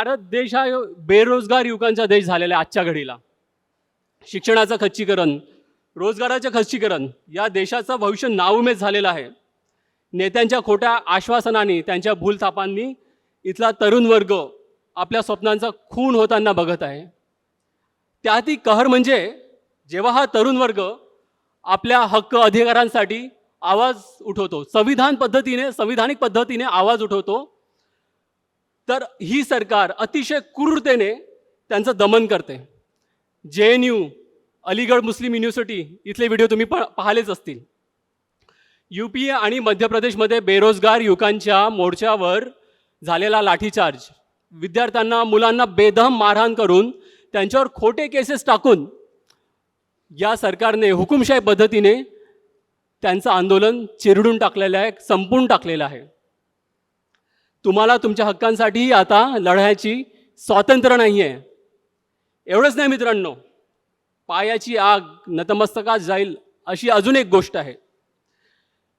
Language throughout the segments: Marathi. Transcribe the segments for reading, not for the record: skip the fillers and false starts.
भारत देश हा बेरोजगार युवकांचा देश झालेला आहे आजच्या घडीला. शिक्षणाचं खच्चीकरण, रोजगाराचं खच्चीकरण या देशाचं भविष्य नाउमेद झालेलं आहे. नेत्यांच्या खोट्या आश्वासनांनी, त्यांच्या भूलथापांनी इथला तरुण वर्ग आपल्या स्वप्नांचा खून होताना बघत आहे. त्यातही कहर म्हणजे जेव्हा हा तरुण वर्ग आपल्या हक्क अधिकारांसाठी आवाज उठवतो, संविधानिक पद्धतीने आवाज उठवतो, तर ही सरकार अतिशय क्रूरतेने त्यांचं दमन करते. JNU, अलीगढ मुस्लिम युनिव्हर्सिटी इथले व्हिडिओ तुम्ही पाहिलेच असतील. UP आणि मध्य प्रदेशमध्ये बेरोजगार युवकांच्या मोर्चावर झालेला लाठीचार्ज, विद्यार्थ्यांना, मुलांना बेदम मारहाण करून त्यांच्यावर खोटे केसेस टाकून या सरकारने हुकुमशाही पद्धतीने त्यांचं आंदोलन चिरडून टाकलेलं आहे, संपवून टाकलेलं आहे. तुम्हाला तुमच्या हक्कांसाठीही आता लढायची स्वातंत्र्य नाही आहे. एवढंच नाही मित्रांनो, पायाची आग नतमस्तकात जाईल अशी अजून एक गोष्ट आहे,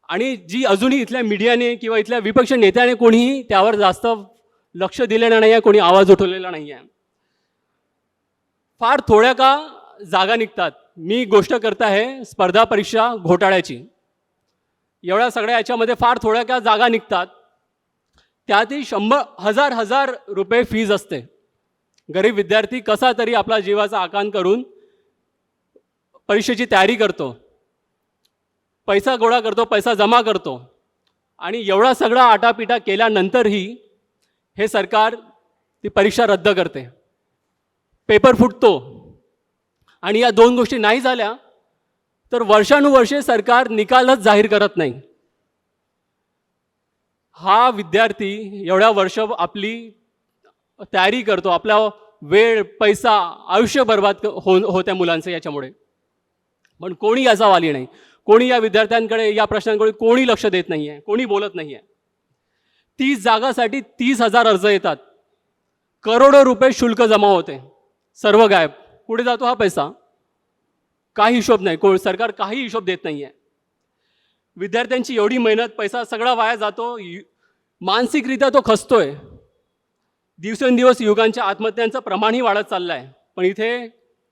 आणि जी अजूनही इथल्या मीडियाने किंवा इथल्या विपक्ष नेत्याने कोणीही त्यावर जास्त लक्ष दिलेलं नाही आहे, कोणी आवाज उठवलेला नाही आहे. फार थोड्या का जागा निघतात. मी गोष्ट करत आहे स्पर्धा परीक्षा घोटाळ्याची. एवढ्या सगळ्या याच्यामध्ये फार थोड्या का जागा निघतात. त्यातही हजार रुपये फीज असते. गरीब विद्यार्थी कसा तरी आपला जीवाचा आकांत करून परीक्षेची तयारी करतो, पैसा गोळा करतो, पैसा जमा करतो, आणि एवढा सगळा आटापिटा केल्यानंतरही हे सरकार ती परीक्षा रद्द करते, पेपर फुटतो. आणि या दोन गोष्टी नाही झाल्या तर वर्षानुवर्षे सरकार निकालच जाहीर करत नाही. हा विद्यार्थी एवढ्या वर्ष आपली तयारी करतो, आपला वेळ, पैसा, आयुष्य बर्बाद होत्या मुलांचं याच्यामुळे, पण कोणी याचा वाली नाही. कोणी या विद्यार्थ्यांकडे, या प्रश्नांकडे कोणी लक्ष देत नाही आहे, कोणी बोलत नाही आहे. 30 जागासाठी 30,000 अर्ज येतात, करोडो रुपये शुल्क जमा होते, सर्व गायब. कुठे जातो हा पैसा? काही हिशोब नाही, सरकार काही हिशोब देत नाही आहे. विद्यार्थ्यांची एवढी मेहनत, पैसा सगळा वाया जातो, मानसिकरित्या तो खचतोय. दिवसेंदिवस युवकांच्या आत्महत्यांचं प्रमाणही वाढत चाललं आहे, पण इथे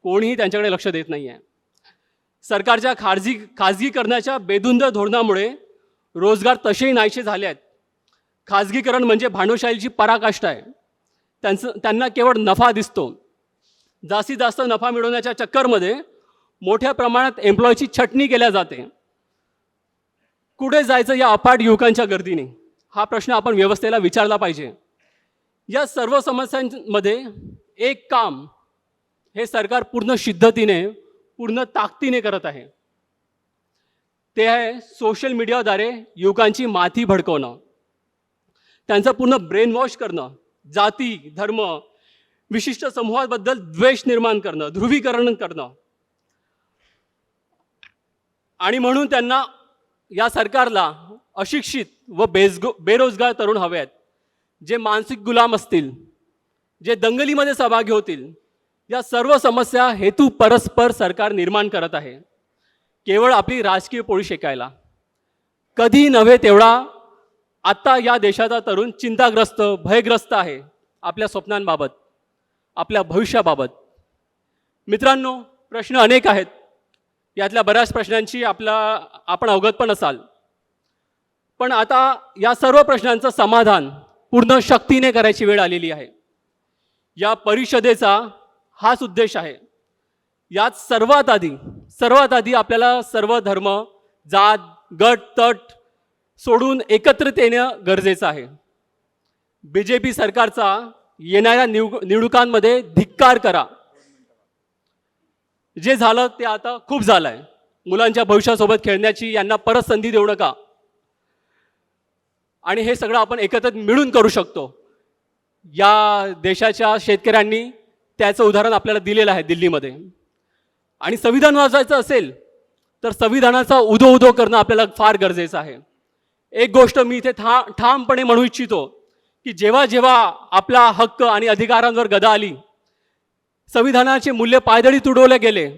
कोणीही त्यांच्याकडे लक्ष देत नाही आहे. सरकारच्या खाजगीकरणाच्या बेधुंद धोरणामुळे रोजगार तसेही नाहीसे झाले आहेत. खाजगीकरण म्हणजे भांडवलशाहीची पराकाष्ठा आहे. त्यांना केवळ नफा दिसतो. जास्तीत जास्त नफा मिळवण्याच्या चक्करमध्ये मोठ्या प्रमाणात एम्प्लॉयची छटणी केल्या जाते. कुठे जायचं या अफाट युवकांच्या गर्दीने? हा प्रश्न आपण व्यवस्थेला विचारला पाहिजे. या सर्व समस्यांमध्ये एक काम हे सरकार पूर्ण शिद्धतीने, पूर्ण ताकदीने करत आहे. ते आहे सोशल मीडियाद्वारे युवकांची माथी भडकवणं, त्यांचं पूर्ण ब्रेन वॉश करणं, जाती, धर्म, विशिष्ट समूहाबद्दल द्वेष निर्माण करणं, ध्रुवीकरण करणं. आणि म्हणून त्यांना, या सरकारला अशिक्षित व बेरोजगार तरुण हवे आहेत, जे मानसिक गुलाम असतील, जे दंगलीमध्ये सहभागी होतील. या सर्व समस्या हेतू परस्पर सरकार निर्माण करत आहे, केवळ आपली राजकीय पोळी शेकायला. कधी नव्हे तेवढा आत्ता या देशाचा तरुण चिंताग्रस्त, भयग्रस्त आहे आपल्या स्वप्नांबाबत, आपल्या भविष्याबाबत. मित्रांनो, प्रश्न अनेक आहेत. यातल्या बऱ्याच प्रश्नांची आपण अवगत पण असाल, पण आता या सर्व प्रश्नांचं समाधान पूर्ण शक्तीने करायची वेळ आलेली आहे. या परिषदेचा हाच उद्देश आहे. यात सर्वात आधी आपल्याला सर्व धर्म, जात, गट, तट सोडून एकत्रित येणं गरजेचं आहे. BJP सरकारचा येणाऱ्या निवडणुकांमध्ये धिक्कार करा. जे झालं ते आता खूप झालं आहे. मुलांच्या भविष्यासोबत खेळण्याची यांना परत संधी देऊ नका. आणि हे सगळं आपण एकत्रित मिळून करू शकतो. या देशाच्या शेतकऱ्यांनी त्याचं उदाहरण आपल्याला दिलेलं आहे दिल्लीमध्ये. आणि संविधान वाचवायचं असेल तर संविधानाचा उदो करणं आपल्याला फार गरजेचं आहे. एक गोष्ट मी इथे ठामपणे म्हणू इच्छितो की जेव्हा आपला हक्क आणि अधिकारांवर गदा आली, संविधानाचे मूल्य पायदळी तुडवले गेले,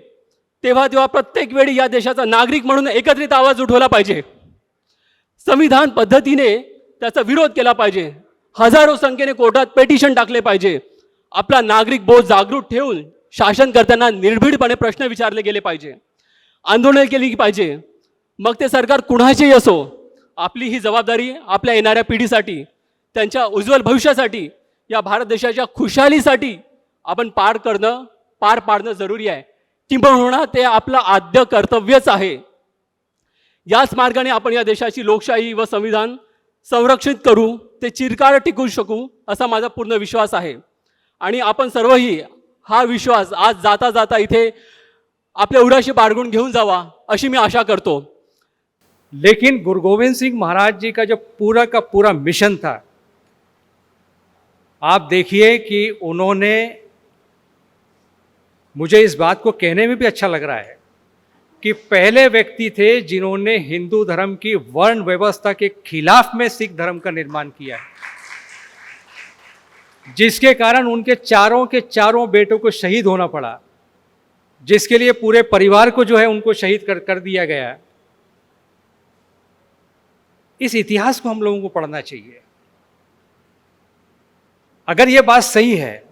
तेव्हा प्रत्येक वेळी या देशाचा नागरिक म्हणून एकत्रित आवाज उठवला पाहिजे. संविधान पद्धतीने त्याचा विरोध केला पाहिजे. हजारो संख्येने कोर्टात पेटिशन टाकले पाहिजे. आपला नागरिक बोध जागृत ठेवून शासन करताना निर्भीडपणे प्रश्न विचारले गेले पाहिजे. आंदोलन केली पाहिजे. मग ते सरकार कुणाचेही असो, आपली ही जबाबदारी आपल्या येणाऱ्या पिढीसाठी, त्यांच्या उज्ज्वल भविष्यासाठी, या भारत देशाच्या खुशालीसाठी आपण पार पाडणं जरुरी आहे. किंबहुना ते आपलं आद्य कर्तव्यच आहे. याच मार्गाने आपण या देशाची लोकशाही व संविधान संरक्षित करू, ते चिरकाळ टिकू शकू असा माझा पूर्ण विश्वास आहे. आणि आपण सर्वही हा विश्वास आज जाता जाता इथे आपल्या उराशी बाळगून घेऊन जावा अशी मी आशा करतो. लेकिन गुरु गोविंद सिंह महाराज जी का जो पूरा का पूरा मिशन था, आप देखिए कि उन्होंने, मुझे इस बात को कहने में भी अच्छा लग रहा है कि पहले व्यक्ति थे जिन्होंने हिंदू धर्म की वर्ण व्यवस्था के खिलाफ में सिख धर्म का निर्माण किया है, जिसके कारण उनके चारों के चारों बेटों को शहीद होना पड़ा, जिसके लिए पूरे परिवार को जो है उनको शहीद कर दिया गया. इस इतिहास को हम लोगों को पढ़ना चाहिए. अगर ये बात सही है,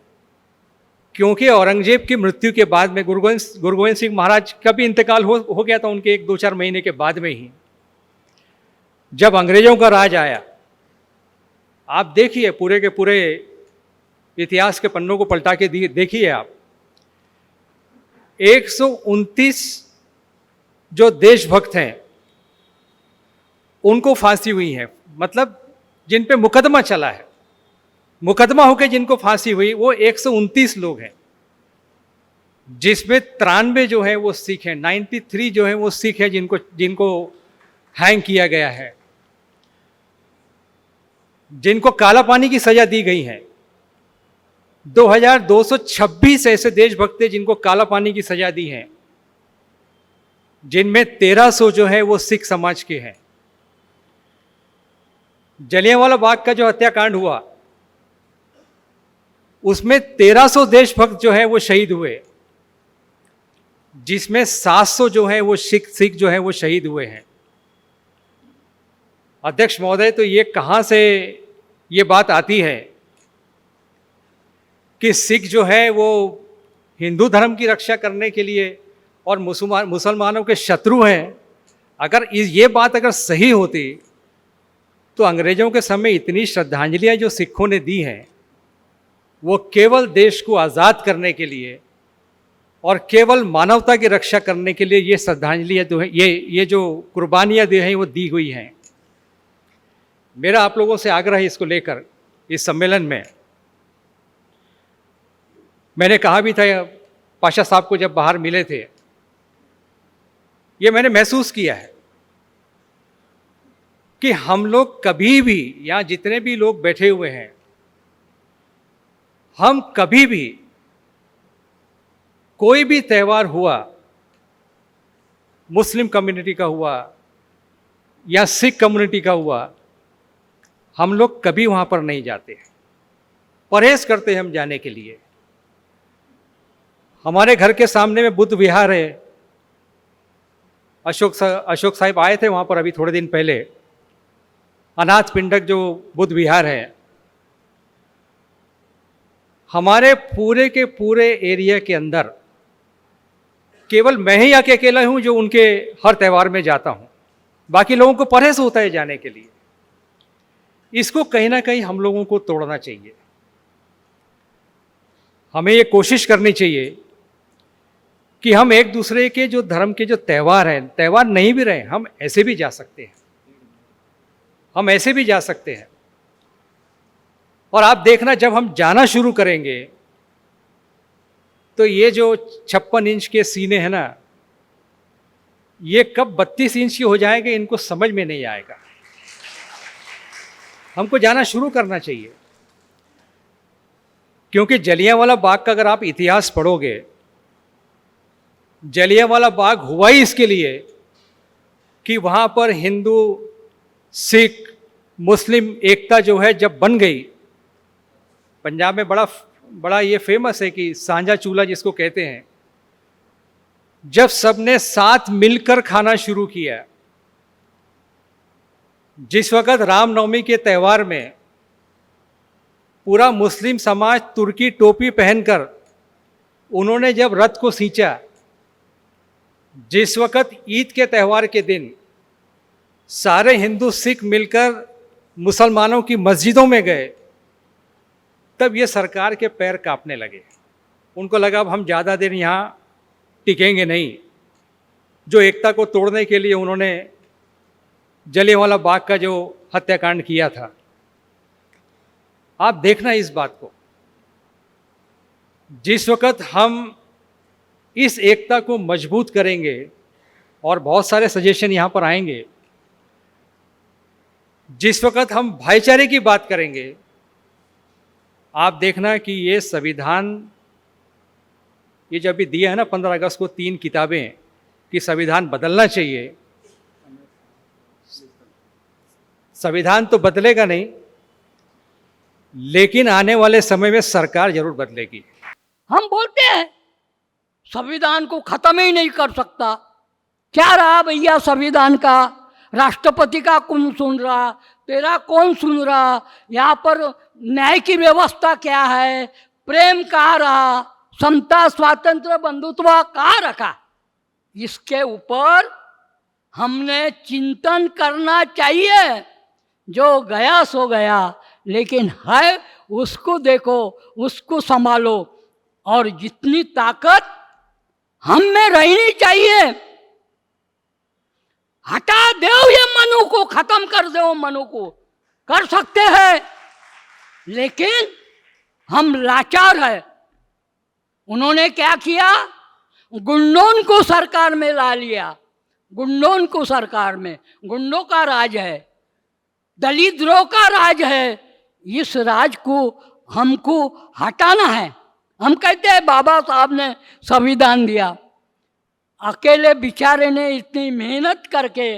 क्योंकि औरंगजेब की मृत्यु के बाद में गुरु गोविंद सिंह महाराज का भी इंतकाल हो गया था उनके 1-2-4 महीने के बाद में ही. जब अंग्रेजों का राज आया, आप देखिए पूरे के पूरे इतिहास के पन्नों को पलटा के देखिए आप, 129 जो देशभक्त हैं उनको फांसी हुई है. मतलब जिन पे मुकदमा चला है, मुकदमा होकर जिनको फांसी हुई वो 129 लोग हैं, जिसमें 93 जो है वो सिख हैं, 93 जो है वो सिख है जिनको हैंग किया गया है, जिनको काला पानी की सजा दी गई है. 2226 ऐसे देशभक्त जिनको काला पानी की सजा दी है, जिनमें 1300 जो है वो सिख समाज के हैं. जलियांवाला बाग का जो हत्याकांड हुआ उसमें 1300 देशभक्त जो है वो शहीद हुए, जिसमें 700 जो है वो सिख जो है वो शहीद हुए हैं. अध्यक्ष महोदय, तो ये कहां से ये बात आती है कि सिख जो है वो हिंदू धर्म की रक्षा करने के लिए और मुसलमानों के शत्रु हैं? अगर ये बात अगर सही होती तो अंग्रेजों के समय इतनी श्रद्धांजलियां जो सिखों ने दी हैं वो केवल देश को आज़ाद करने के लिए और केवल मानवता की रक्षा करने के लिए ये श्रद्धांजलियां जो है, ये जो कुर्बानियां दी हैं वो दी हुई हैं. मेरा आप लोगों से आग्रह है इसको लेकर, इस सम्मेलन में मैंने कहा भी था पाशा साहब को जब बाहर मिले थे, ये मैंने महसूस किया है कि हम लोग कभी भी, यहाँ जितने भी लोग बैठे हुए हैं, हम कभी भी कोई भी त्यौहार हुआ, मुस्लिम कम्युनिटी का हुआ या सिख कम्युनिटी का हुआ, हम लोग कभी वहाँ पर नहीं जाते, परहेज करते हैं हम जाने के लिए. हमारे घर के सामने में बुद्ध विहार है, अशोक साहिब आए थे वहाँ पर अभी थोड़े दिन पहले. अनाथ पिंडक जो बुद्ध विहार है, हमारे पूरे के पूरे एरिया के अंदर केवल मैं ही अकेला हूँ जो उनके हर त्यौहार में जाता हूँ, बाकी लोगों को परहेज होता है जाने के लिए. इसको कहीं ना कहीं हम लोगों को तोड़ना चाहिए. हमें ये कोशिश करनी चाहिए कि हम एक दूसरे के जो धर्म के जो त्यौहार हैं, त्यौहार नहीं भी रहे, हम ऐसे भी जा सकते हैं, हम ऐसे भी जा सकते हैं. और आप देखना, जब हम जाना शुरू करेंगे तो ये जो 56 इंच के सीने हैं ना, ये कब 32 इंच के हो जाएंगे इनको समझ में नहीं आएगा. हमको जाना शुरू करना चाहिए, क्योंकि जलियांवाला बाग का अगर आप इतिहास पढ़ोगे, जलियांवाला बाग हुआ ही इसके लिए कि वहाँ पर हिंदू सिख मुस्लिम एकता जो है जब बन गई. पंजाब में बड़ा ये फेमस है कि सांझा चूल्हा जिसको कहते हैं, जब सबने साथ मिलकर खाना शुरू किया, जिस वक़्त रामनवमी के त्यौहार में पूरा मुस्लिम समाज तुर्की टोपी पहनकर उन्होंने जब रथ को खींचा, जिस वक़्त ईद के त्यौहार के दिन सारे हिंदू सिख मिलकर मुसलमानों की मस्जिदों में गए, तब ये सरकार के पैर कांपने लगे। उनको लगा अब हम ज़्यादा देर यहाँ टिकेंगे नहीं। जो एकता को तोड़ने के लिए उन्होंने जलियांवाला बाग का जो हत्याकांड किया था, आप देखना इस बात को। जिस वक़्त हम इस एकता को मजबूत करेंगे, और बहुत सारे सजेशन यहाँ पर आएंगे, जिस वक़्त हम भाईचारे की बात करेंगे, आप देखना कि ये संविधान, ये जब भी दिया है ना 15 अगस्त को 3 किताबें कि संविधान बदलना चाहिए, संविधान तो बदलेगा नहीं, लेकिन आने वाले समय में सरकार जरूर बदलेगी। हम बोलते हैं संविधान को खत्म ही नहीं कर सकता। क्या रहा भैया संविधान का? राष्ट्रपति का कौन सुन रहा, तेरा कौन सुन रहा? यहाँ पर न्याय की व्यवस्था क्या है? प्रेम कहाँ रहा? समता, स्वातंत्र, बंधुत्व कहाँ रखा? इसके ऊपर हमने चिंतन करना चाहिए। जो गया सो गया, लेकिन है उसको देखो, उसको संभालो, और जितनी ताकत हम में रहनी चाहिए, हटा दो ये मनु को, खत्म कर दो मनु को, कर सकते हैं, लेकिन हम लाचार है। उन्होंने क्या किया? गुंडों को सरकार में ला लिया, गुंडों को सरकार में, गुंडों का राज है, दलितों का राज है। इस राज को हमको हटाना है। हम कहते हैं बाबा साहब ने संविधान दिया, अकेले बेचारे ने इतनी मेहनत करके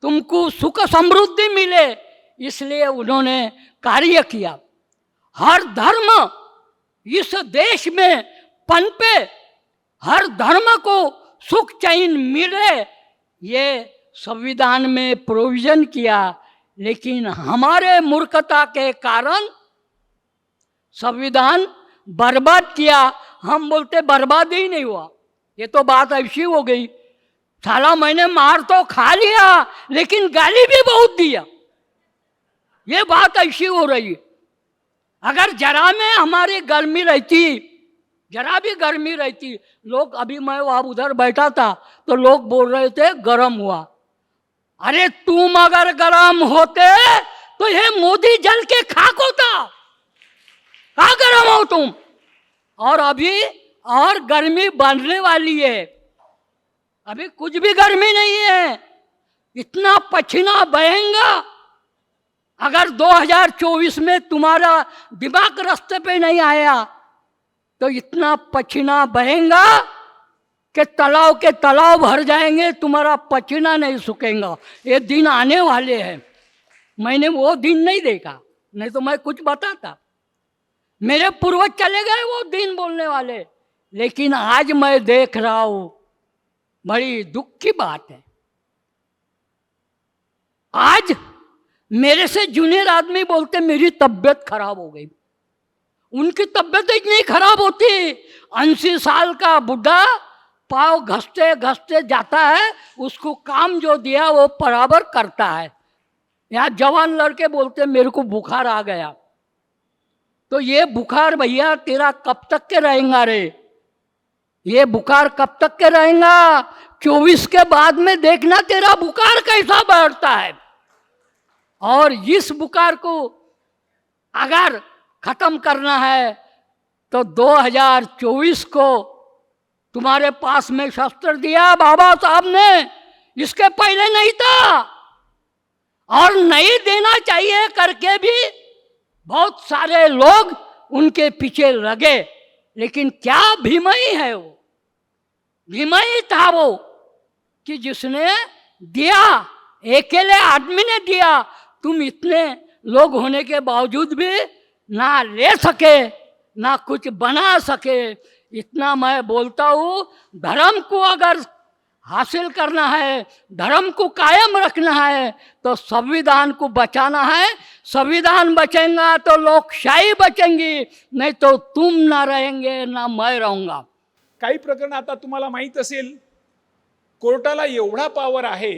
तुमको सुख समृद्धि मिले, इसलिए उन्होंने कार्य किया। हर धर्म इस देश में पनपे, हर धर्म को सुख चैन मिले, ये संविधान में प्रोविजन किया। लेकिन हमारे मूर्खता के कारण संविधान बर्बाद किया। हम बोलते बर्बाद ही नहीं हुआ, ये तो बात ऐसी हो गई। साला मैंने मार तो खा लिया, लेकिन गाली भी बहुत दिया, ये बात ऐसी हो रही है। अगर जरा में हमारी गर्मी रहती, जरा भी गर्मी रहती, लोग, अभी मैं वहाँ उधर बैठा था तो लोग बोल रहे थे गरम हुआ। अरे तुम अगर गरम होते तो ये मोदी जल के खाक होता। कहाँ गरम हो तुम? और अभी और गर्मी बढ़ने वाली है, अभी कुछ भी गर्मी नहीं है, इतना पसीना बहेगा। अगर 2024 में तुम्हारा दिमाग रास्ते पे नहीं आया तो इतना पसीना बहेगा कि तालाब के तालाब भर जाएंगे, तुम्हारा पसीना नहीं सूखेगा। ये दिन आने वाले हैं। मैंने वो दिन नहीं देखा, नहीं तो मैं कुछ बताता। मेरे पूर्वज चले गए वो दिन बोलने वाले, लेकिन आज मैं देख रहा हूं, बड़ी दुख की बात है। आज मेरे से जूनियर आदमी बोलते मेरी तबीयत खराब हो गई। उनकी तबीयत इतनी खराब होती, 80 साल का बुढ़ा पाँव घसते घसते जाता है, उसको काम जो दिया वो बराबर करता है। यहाँ जवान लड़के बोलते मेरे को बुखार आ गया, तो ये बुखार भैया तेरा कब तक के रहेगा रे? ये बुखार कब तक के रहेगा? 24 के बाद में देखना तेरा बुखार कैसा बढ़ता है। और इस बुखार को अगर खत्म करना है तो 2024 को तुम्हारे पास में शस्त्र दिया बाबा साहब ने, इसके पहले नहीं था और नहीं देना चाहिए करके भी बहुत सारे लोग उनके पीछे लगे। लेकिन क्या भीमई है वो? भीमई था वो कि जिसने दिया, अकेले आदमी ने दिया। तुम इतने लोग होने के बावजूद भी ना ले सके, ना कुछ बना सके। इतना मैं बोलता हूँ, धर्म को अगर हासिल करना है, धर्म को कायम रखना है, तो संविधान को बचाना है। संविधान बचेगा तो लोकशाही बचेंगी, नहीं तो तुम ना रहेंगे ना मैं रहूंगा। काही प्रकरण आता तुम्हाला माहीत असेल, कोर्टाला एवढा पॉवर आहे।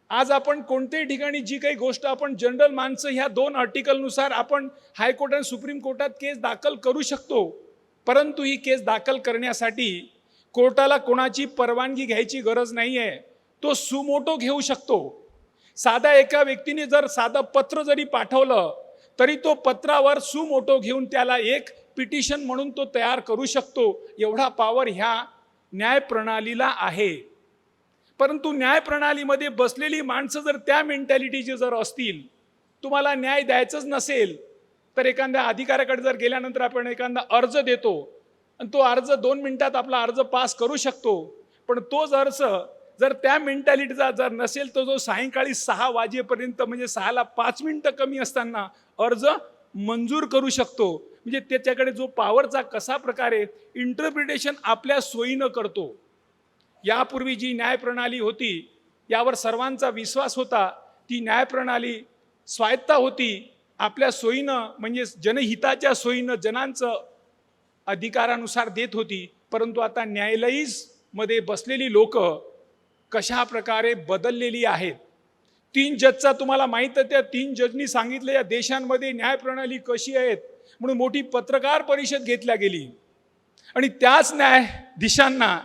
आज आपण कोणत्याही ठिकाणी जी काही गोष्ट आपण जनरल माणसं ह्या 2 आर्टिकलनुसार आपण हायकोर्ट आणि सुप्रीम कोर्टात केस दाखल करू शकतो, परंतु ही केस दाखल करण्यासाठी कोर्टाला कोणाची परवानगी घ्यायची गरज नाही आहे। तो सुमोटो घेऊ शकतो। साधा एका व्यक्तीने जर साधं पत्र जरी पाठवलं तरी तो पत्रावर सुमोटो घेऊन त्याला एक पिटिशन म्हणून तो तयार करू शकतो। एवढा पॉवर ह्या न्याय प्रणालीला आहे। परंतु न्याय प्रणालीमध्ये बसलेली माणसं जर त्या मेंटॅलिटीचे जर असतील, तुम्हाला न्याय द्यायचंच नसेल तर एखाद्या अधिकाऱ्याकडे जर गेल्यानंतर आपण एखादा अर्ज देतो आणि तो अर्ज 2 मिनिटात आपला अर्ज पास करू शकतो, पण तोच अर्ज जर त्या मेंटॅलिटीचा जर नसेल तर जो सायंकाळी 6 वाजेपर्यंत म्हणजे 6ला 5 मिनिटं कमी असताना अर्ज मंजूर करू शकतो। म्हणजे त्याच्याकडे जो पॉवरचा कसा प्रकारे इंटरप्रिटेशन आपल्या सोयीनं करतो। यापूर्वी जी न्याय प्रणाली होती यावर सर्वांचा विश्वास होता। ती न्याय प्रणाली स्वायत्त होती, आपल्या सोयीनं म्हणजे जनहिताच्या सोयीनं जनांचं अधिकारानुसार देत होती। परंतु आता न्यायालयीमध्ये बसलेली लोक कशा प्रकारे बदललेली आहेत। 3 जजचा तुम्हाला माहीत आहे, त्या 3 जजनी सांगितले या देशांमध्ये न्याय प्रणाली कशी आहेत म्हणून मोठी पत्रकार परिषद घेतल्या गेली। आणि त्याच न्यायाधीशांना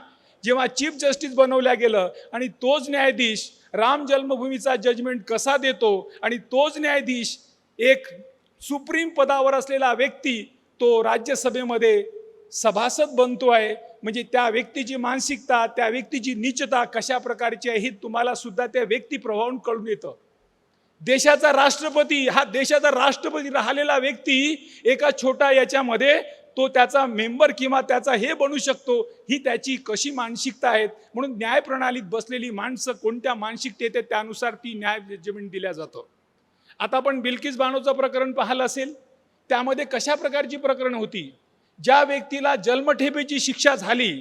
जेव्हा चीफ जस्टिस बनवल्या गेलं आणि तोच न्यायाधीश राम जन्मभूमीचा जजमेंट कसा देतो आणि तोच न्यायाधीश एक सुप्रीम पदावर असलेला व्यक्ती तो राज्यसभेमध्ये सभासद बनतो आहे, म्हणजे त्या व्यक्तीची मानसिकता, त्या व्यक्तीची नीचता कशा प्रकारची आहे हे तुम्हाला सुद्धा त्या व्यक्ती प्रभावून कळून येतं। देशाचा राष्ट्रपती, हा देशाचा राष्ट्रपती राहिलेला व्यक्ती एका छोटा याच्यामध्ये तो त्याचा मेंबर किंवा त्याचा हे बनू शकतो, ही त्याची कशी मानसिकता आहे। म्हणून न्याय प्रणालीत बसलेली माणसं कोणत्या मानसिकतेत त्यानुसार ती न्याय जजमेंट दिल्या जातं। आता आपण बिल्किस बानोचं प्रकरण पाहिलं असेल, त्यामध्ये कशा प्रकारची प्रकरण होती। ज्या व्यक्तीला जन्मठेपेची शिक्षा झाली,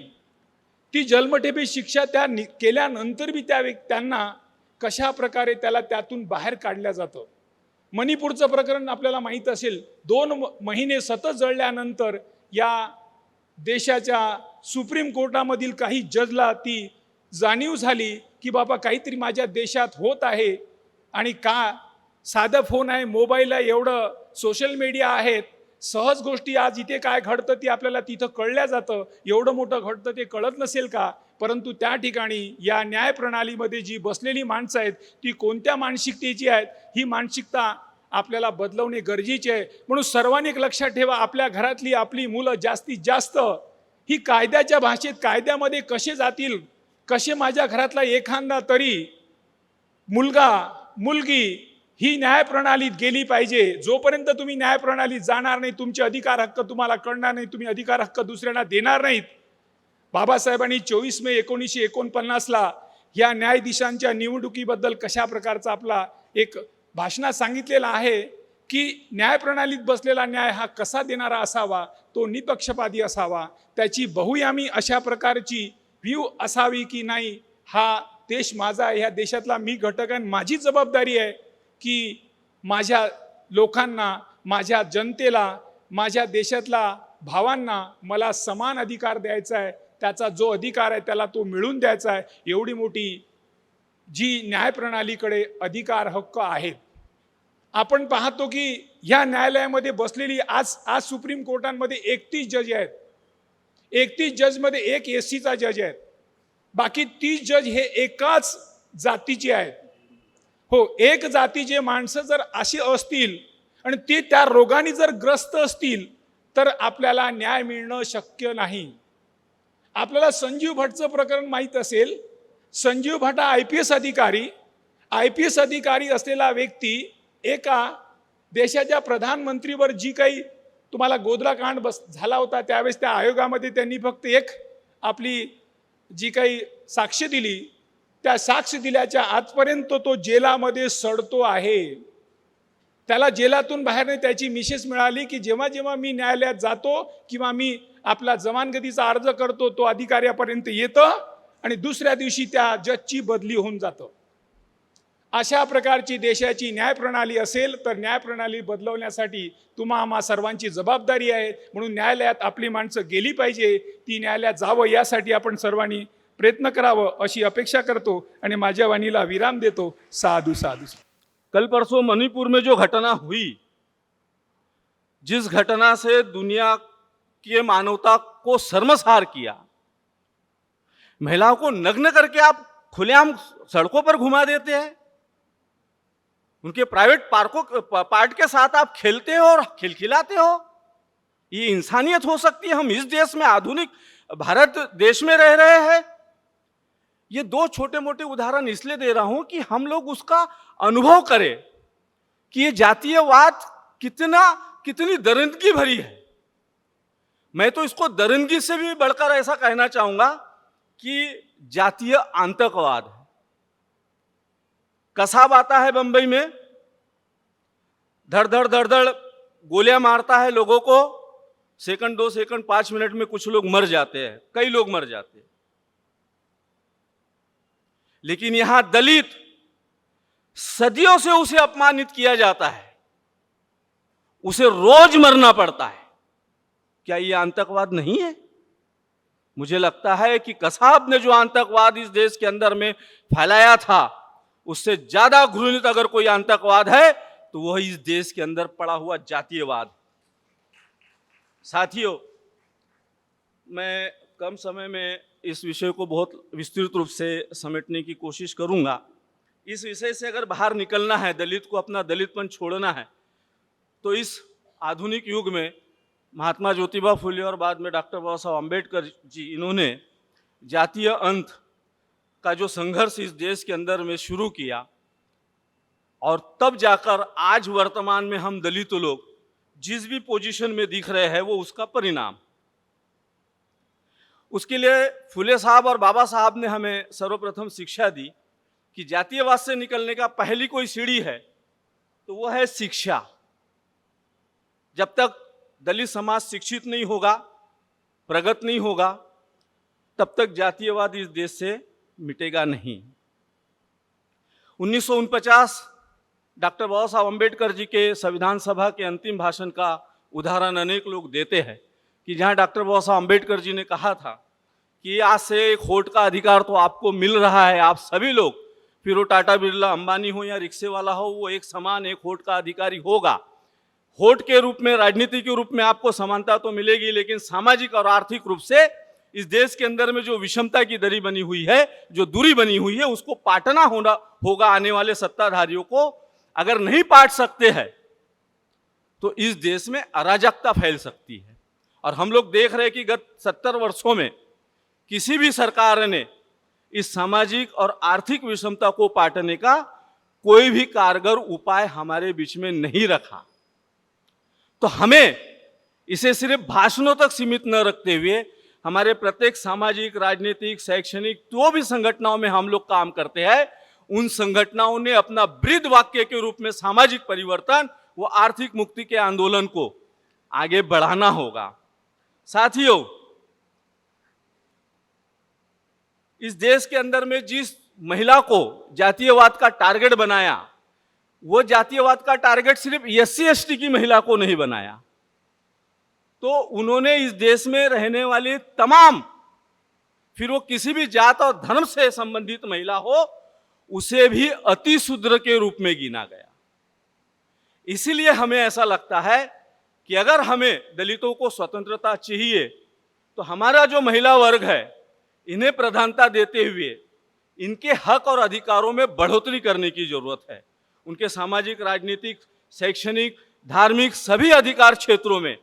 ती जन्मठेपेची शिक्षा त्या केल्यानंतर बी त्यांना कशा प्रकारे त्याला त्यातून बाहेर काढल्या जातं। मणिपूरचं प्रकरण आपल्याला माहीत असेल, 2 महिने सतत जळल्यानंतर या देशाच्या सुप्रीम कोर्टामधील काही जजला ती जाणीव झाली की बाबा काहीतरी माझ्या देशात होत आहे। आणि का साधा फोन आहे, मोबाईल आहे, एवढं सोशल मीडिया आहेत, सहज गोष्टी आज इथे काय घडतं ती आपल्याला तिथं कळल्या जातं। एवढं मोठं घडतं ते कळत नसेल का? परंतु त्या ठिकाणी या न्याय प्रणालीमध्ये जी बसलेली माणसं आहेत ती कोणत्या मानसिकतेची आहेत, ही मानसिकता आपल्याला बदलवणे गरजेचे आहे। म्हणून सर्वांनी एक लक्षात ठेवा, आपल्या घरातली आपली मुलं जास्तीत जास्त ही कायद्याच्या भाषेत कायद्यामध्ये कसे जातील, कसे माझ्या घरातला एखादा तरी मुलगा मुलगी ही न्याय प्रणालीत गेली पाहिजे। जोपर्यंत तुम्ही न्याय प्रणालीत जाणार नाही, तुमचे अधिकार हक्क तुम्हाला कळणार नाही, तुम्ही अधिकार हक्क दुसऱ्यांना देणार नाहीत। बाबासाहेबांनी 24 मे 1949ला या न्यायाधीशांच्या निवडणुकीबद्दल कशा प्रकारचा आपला एक भाषणात सांगितलेला आहे की न्याय प्रणालीत बसलेला न्याय हा कसा देणारा असावा, तो निपक्षपाती असावा, त्याची बहुयामी अशा प्रकारची व्ह्यू असावी की नाही, हा देश माझा आहे, ह्या देशातला मी घटक आहे, माझी जबाबदारी आहे की माझ्या लोकांना, माझ्या जनतेला, माझ्या देशातला भावांना मला समान अधिकार द्यायचा आहे, त्याचा जो अधिकार आहे त्याला तो मिळवून द्यायचा आहे। एवढी मोठी जी न्यायप्रणालीकडे अधिकार हक्क आहेत। आपण पाहतो की ह्या न्यायालयामध्ये बसलेली आज सुप्रीम कोर्टांमध्ये 31 जज आहेत। 31 जजमध्ये एक एससीचा जज आहे, बाकी 30 जज हे एकाच जातीचे आहेत। हो, एक जातीचे माणसं जर अशी असतील आणि ते त्या रोगाने जर ग्रस्त असतील तर आपल्याला न्याय मिळणं शक्य नाही। आपल्याला संजीव भटचं प्रकरण माहीत असेल। संजीव भट हा IPS अधिकारी असलेला व्यक्ती एका देशाच्या प्रधानमंत्रीवर जी काही तुम्हाला गोधराकांड झाला होता त्यावेळेस त्या आयोगामध्ये त्यांनी फक्त एक आपली जी काही साक्ष दिली, त्या साक्ष दिल्याच्या आजपर्यंत तो जेलामध्ये सडतो आहे। त्याला जेलातून बाहेर नाही, त्याची मिसेस मिळाली की जेव्हा जेव्हा मी न्यायालयात जातो किंवा मी आपला जमानगतीचा अर्ज करतो तो अधिकाऱ्यापर्यंत येतं आणि दुसऱ्या दिवशी त्या जजची बदली होऊन जातं. अशा प्रकारची देशाची न्यायप्रणाली असेल तर न्यायप्रणाली बदलवण्यासाठी तुम्हा आम्हा सर्वांची जबाबदारी आहे. म्हणून न्यायालयात आपली माणसं गेली पाहिजे, ती न्यायालयात जावं यासाठी आपण सर्वांनी प्रयत्न करावं अशी अपेक्षा करतो आणि माझ्या वाणीला विराम देतो. साधू साधू. कल परसों मणिपुर में जो घटना हुई, जिस घटना से दुनिया की मानवता को शर्मसार किया, महिलाओं को नग्न करके आप खुलेआम सड़कों पर घुमा देते हैं, उनके प्राइवेट पार्ट के साथ आप खेलते हो और खिलखिलाते हो, ये इंसानियत हो सकती है? हम इस देश में, आधुनिक भारत देश में रह रहे हैं। ये दो छोटे मोटे उदाहरण इसलिए दे रहा हूं कि हम लोग उसका अनुभव करें कि ये जातीयवाद कितनी दरिंदगी भरी है। मैं तो इसको दरिंदगी से भी बढ़कर ऐसा कहना चाहूंगा कि जातीय आतंकवाद है। कसाब आता है बंबई में, धड़ धड़ गोलियां मारता है लोगों को, सेकंड 2 सेकंड 5 मिनट में कुछ लोग मर जाते हैं, कई लोग मर जाते हैं। लेकिन यहां दलित, सदियों से उसे अपमानित किया जाता है, उसे रोज मरना पड़ता है। क्या यह आतंकवाद नहीं है? मुझे लगता है कि कसाब ने जो आतंकवाद इस देश के अंदर में फैलाया था, उससे ज्यादा घृणित अगर कोई आतंकवाद है तो वह इस देश के अंदर पड़ा हुआ जातीयवाद। साथियों, मैं कम समय में इस विषय को बहुत विस्तृत रूप से समेटने की कोशिश करूंगा। इस विषय से अगर बाहर निकलना है, दलित को अपना दलितपन छोड़ना है, तो इस आधुनिक युग में महात्मा ज्योतिबा फुले और बाद में डॉक्टर बाबा साहब अम्बेडकर जी, इन्होंने जातीय अंत का जो संघर्ष इस देश के अंदर में शुरू किया, और तब जाकर आज वर्तमान में हम दलित लोग जिस भी पोजीशन में दिख रहे हैं, वो उसका परिणाम। उसके लिए फुले साहब और बाबा साहब ने हमें सर्वप्रथम शिक्षा दी कि जातीयवाद से निकलने का पहली कोई सीढ़ी है तो वो है शिक्षा। जब तक दलित समाज शिक्षित नहीं होगा, प्रगत नहीं होगा, तब तक जातीयवाद इस देश से मिटेगा नहीं। 1949 डॉक्टर बाबा साहब अम्बेडकर जी के संविधान सभा के अंतिम भाषण का उदाहरण अनेक लोग देते हैं कि जहां डॉक्टर बाबा साहब अम्बेडकर जी ने कहा था कि आज से एक वोट का अधिकार तो आपको मिल रहा है, आप सभी लोग, फिर वो टाटा बिरला, अंबानी हो या रिक्शे वाला हो, वो एक समान एक वोट का अधिकारी होगा। वोट के रूप में, राजनीति के रूप में आपको समानता तो मिलेगी, लेकिन सामाजिक और आर्थिक रूप से इस देश के अंदर में जो विषमता की दरी बनी हुई है, जो दूरी बनी हुई है, उसको पाटना होगा आने वाले सत्ताधारियों को। अगर नहीं पाट सकते हैं तो इस देश में अराजकता फैल सकती है। और हम लोग देख रहे हैं कि गत 70 वर्षों में किसी भी सरकार ने इस सामाजिक और आर्थिक विषमता को पाटने का कोई भी कारगर उपाय हमारे बीच में नहीं रखा। तो हमें इसे सिर्फ भाषणों तक सीमित न रखते हुए हमारे प्रत्येक सामाजिक, राजनीतिक, शैक्षणिक जो भी संगठनों में हम लोग काम करते हैं, उन संगठनों ने अपना ब्रीद वाक्य के रूप में सामाजिक परिवर्तन व आर्थिक मुक्ति के आंदोलन को आगे बढ़ाना होगा। साथियों, इस देश के अंदर में जिस महिला को जातीयवाद का टारगेट बनाया, वो जातीयवाद का टारगेट सिर्फ SC/ST की महिला को नहीं बनाया, तो उन्होंने इस देश में रहने वाली तमाम, फिर वो किसी भी जात और धर्म से संबंधित महिला हो, उसे भी अति शूद्र के रूप में गिना गया। इसीलिए हमें ऐसा लगता है कि अगर हमें दलितों को स्वतंत्रता चाहिए तो हमारा जो महिला वर्ग है, इन्हें प्रधानता देते हुए इनके हक और अधिकारों में बढ़ोतरी करने की जरूरत है। उनके सामाजिक, राजनीतिक, शैक्षणिक, धार्मिक सभी अधिकार क्षेत्रों में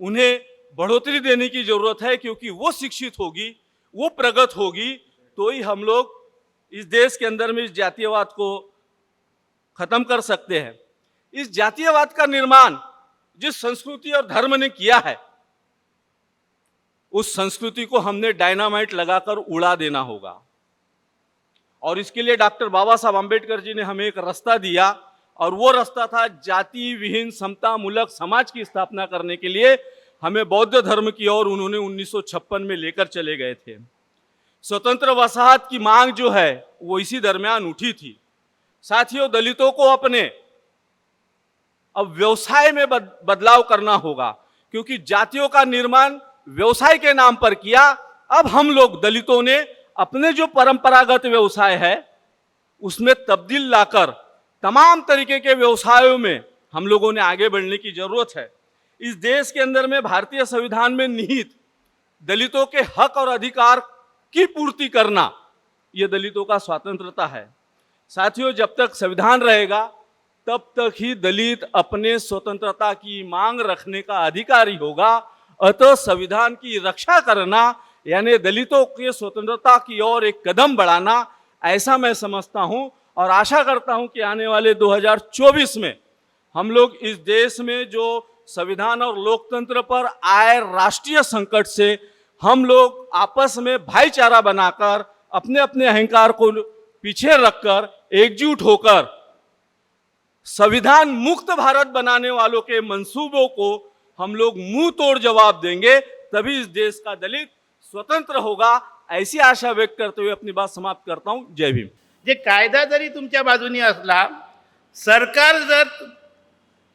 उन्हें बढ़ोतरी देने की जरूरत है, क्योंकि वो शिक्षित होगी, वो प्रगत होगी, तो ही हम लोग इस देश के अंदर में इस जातीयवाद को खत्म कर सकते हैं। इस जातीयवाद का निर्माण जिस संस्कृति और धर्म ने किया है, उस संस्कृति को हमने डायनामाइट लगाकर उड़ा देना होगा। और इसके लिए डॉक्टर बाबा साहब अम्बेडकर जी ने हमें एक रास्ता दिया, और वो रास्ता था जाति विहीन समता मूलक समाज की स्थापना करने के लिए हमें बौद्ध धर्म की ओर उन्होंने 1956 में लेकर चले गए थे। स्वतंत्र वसाहत की मांग जो है वो इसी दरमियान उठी थी। साथियों, दलितों को अपने अब व्यवसाय में बदलाव करना होगा, क्योंकि जातियों का निर्माण व्यवसाय के नाम पर किया। अब हम लोग दलितों ने अपने जो परंपरागत व्यवसाय है उसमें तब्दील लाकर तमाम तरीके के व्यवसायों में हम लोगों ने आगे बढ़ने की जरूरत है। इस देश के अंदर में भारतीय संविधान में निहित दलितों के हक और अधिकार की पूर्ति करना ये दलितों का स्वतंत्रता है। साथियों, जब तक संविधान रहेगा तब तक ही दलित अपने स्वतंत्रता की मांग रखने का अधिकारी होगा। अतः संविधान की रक्षा करना यानी दलितों की स्वतंत्रता की ओर एक कदम बढ़ाना, ऐसा मैं समझता हूं और आशा करता हूं कि आने वाले 2024 में हम लोग इस देश में जो संविधान और लोकतंत्र पर आए राष्ट्रीय संकट से हम लोग आपस में भाईचारा बनाकर अपने अपने अहंकार को पीछे रखकर एकजुट होकर संविधान मुक्त भारत बनाने वालों के मंसूबों को हम लोग मुंह तोड़ जवाब देंगे, तभी इस देश का दलित स्वतंत्र होगा। ऐसी आशा व्यक्त करते हुए अपनी बात समाप्त करता हूं। जय भीम। जे कायदा जरी तुमच्या बाजूने असला, सरकार जर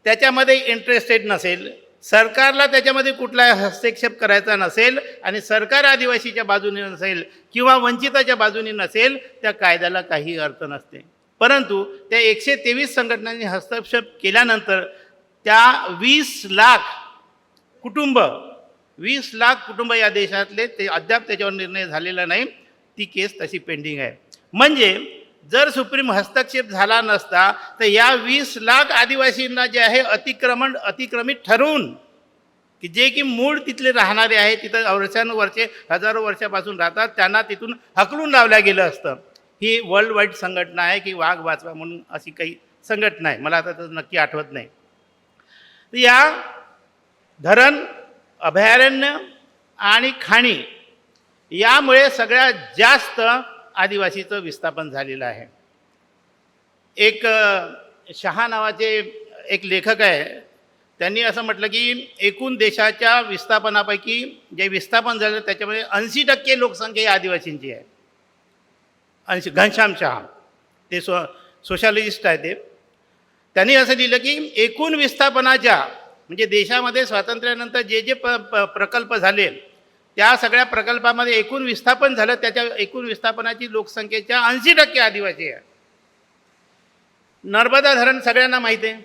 त्याच्यामध्ये इंटरेस्टेड नसेल, सरकारला त्याच्यामध्ये कुठला हस्तक्षेप करायचा नसेल आणि सरकार आदिवासीच्या बाजूने नसेल किंवा वंचिताच्या बाजूने नसेल, त्या कायद्याला काही अर्थ नसते। परंतु त्या 123 संघटनांनी हस्तक्षेप केल्यानंतर त्या 20 लाख कुटुंब या देशातले ते अद्याप त्याच्यावर निर्णय झालेला नाही, ती केस तशी पेंडिंग आहे। म्हणजे जर सुप्रीम हस्तक्षेप झाला नसता तर या 20 लाख आदिवासींना जे आहे अतिक्रमित ठरवून की जे की मूळ तिथले राहणारे आहे, तिथं वर्षानुवर्षे हजारो वर्षापासून राहतात, त्यांना तिथून हकलून लावल्या गेलं असतं। ही वर्ल्ड वाईड संघटना आहे की वाघ वाचवा म्हणून अशी काही संघटना आहे, मला आता तर नक्की आठवत नाही। तर या धरण अभयारण्य आणि खाणी यामुळे सगळ्यात जास्त आदिवासीचं विस्थापन झालेलं आहे। एक शहा नावाचे एक लेखक आहे, त्यांनी असं म्हटलं की एकूण देशाच्या विस्थापनापैकी जे विस्थापन झालं त्याच्यामध्ये 80% लोकसंख्या ही आदिवासींची आहे। घनश्याम शहा ते सोशलिस्ट आहे ते, त्यांनी असं लिहिलं की एकूण विस्थापनाच्या म्हणजे देशामध्ये स्वातंत्र्यानंतर जे जे प्रकल्प झाले त्या सगळ्या प्रकल्पामध्ये एकूण विस्थापन झालं, त्याच्या एकूण विस्थापनाची लोकसंख्येच्या 80% आदिवासी आहे। नर्मदा धरण सगळ्यांना माहिती आहे,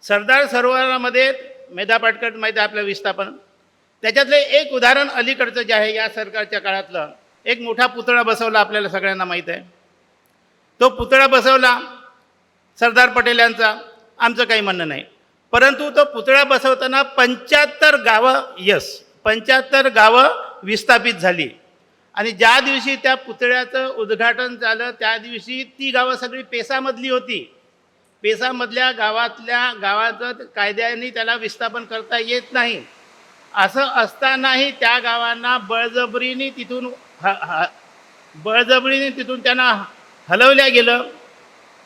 सरदार सरोवरामध्ये मेधा पाटकर माहिती आहे आपलं विस्थापन। त्याच्यातले एक उदाहरण अलीकडचं जे आहे या सरकारच्या काळातलं, एक मोठा पुतळा बसवला, आपल्याला सगळ्यांना माहीत आहे। तो पुतळा बसवला सरदार पटेल यांचा, आमचं काही म्हणणं नाही, परंतु तो पुतळा बसवताना 75 गावं विस्थापित झाली आणि ज्या दिवशी त्या पुतळ्याचं उद्घाटन झालं त्या दिवशी ती गावं सगळी पेसामधली होती। पेसामधल्या गावाचं कायद्याने त्याला विस्थापन करता येत नाही। असं असतानाही त्या गावांना बळजबरीने तिथून त्यांना हलवल्या गेलं।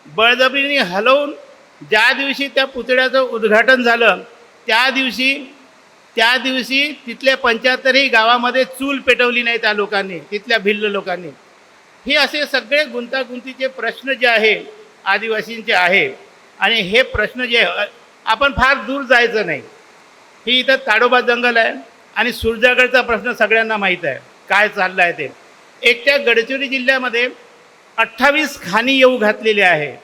बळजबरीने हलवून ज्या दिवशी त्या पुतळ्याचं उद्घाटन झालं त्या दिवशी तिथल्या 75 गावामध्ये चूल पेटवली नाही त्या लोकांनी, तिथल्या भिल्ल लोकांनी। हे असे सगळे गुंतागुंतीचे प्रश्न जे आहे आदिवासींचे आहे आणि हे प्रश्न जे आपण फार दूर जायचं नाही। ही इथं ताडोबा जंगल आहे आणि सुरजागडचा प्रश्न सगळ्यांना माहीत आहे काय चाललं आहे ते। एकट्या गडचिरोली जिल्ह्यामध्ये 28 खाणी येऊ घातलेल्या आहे,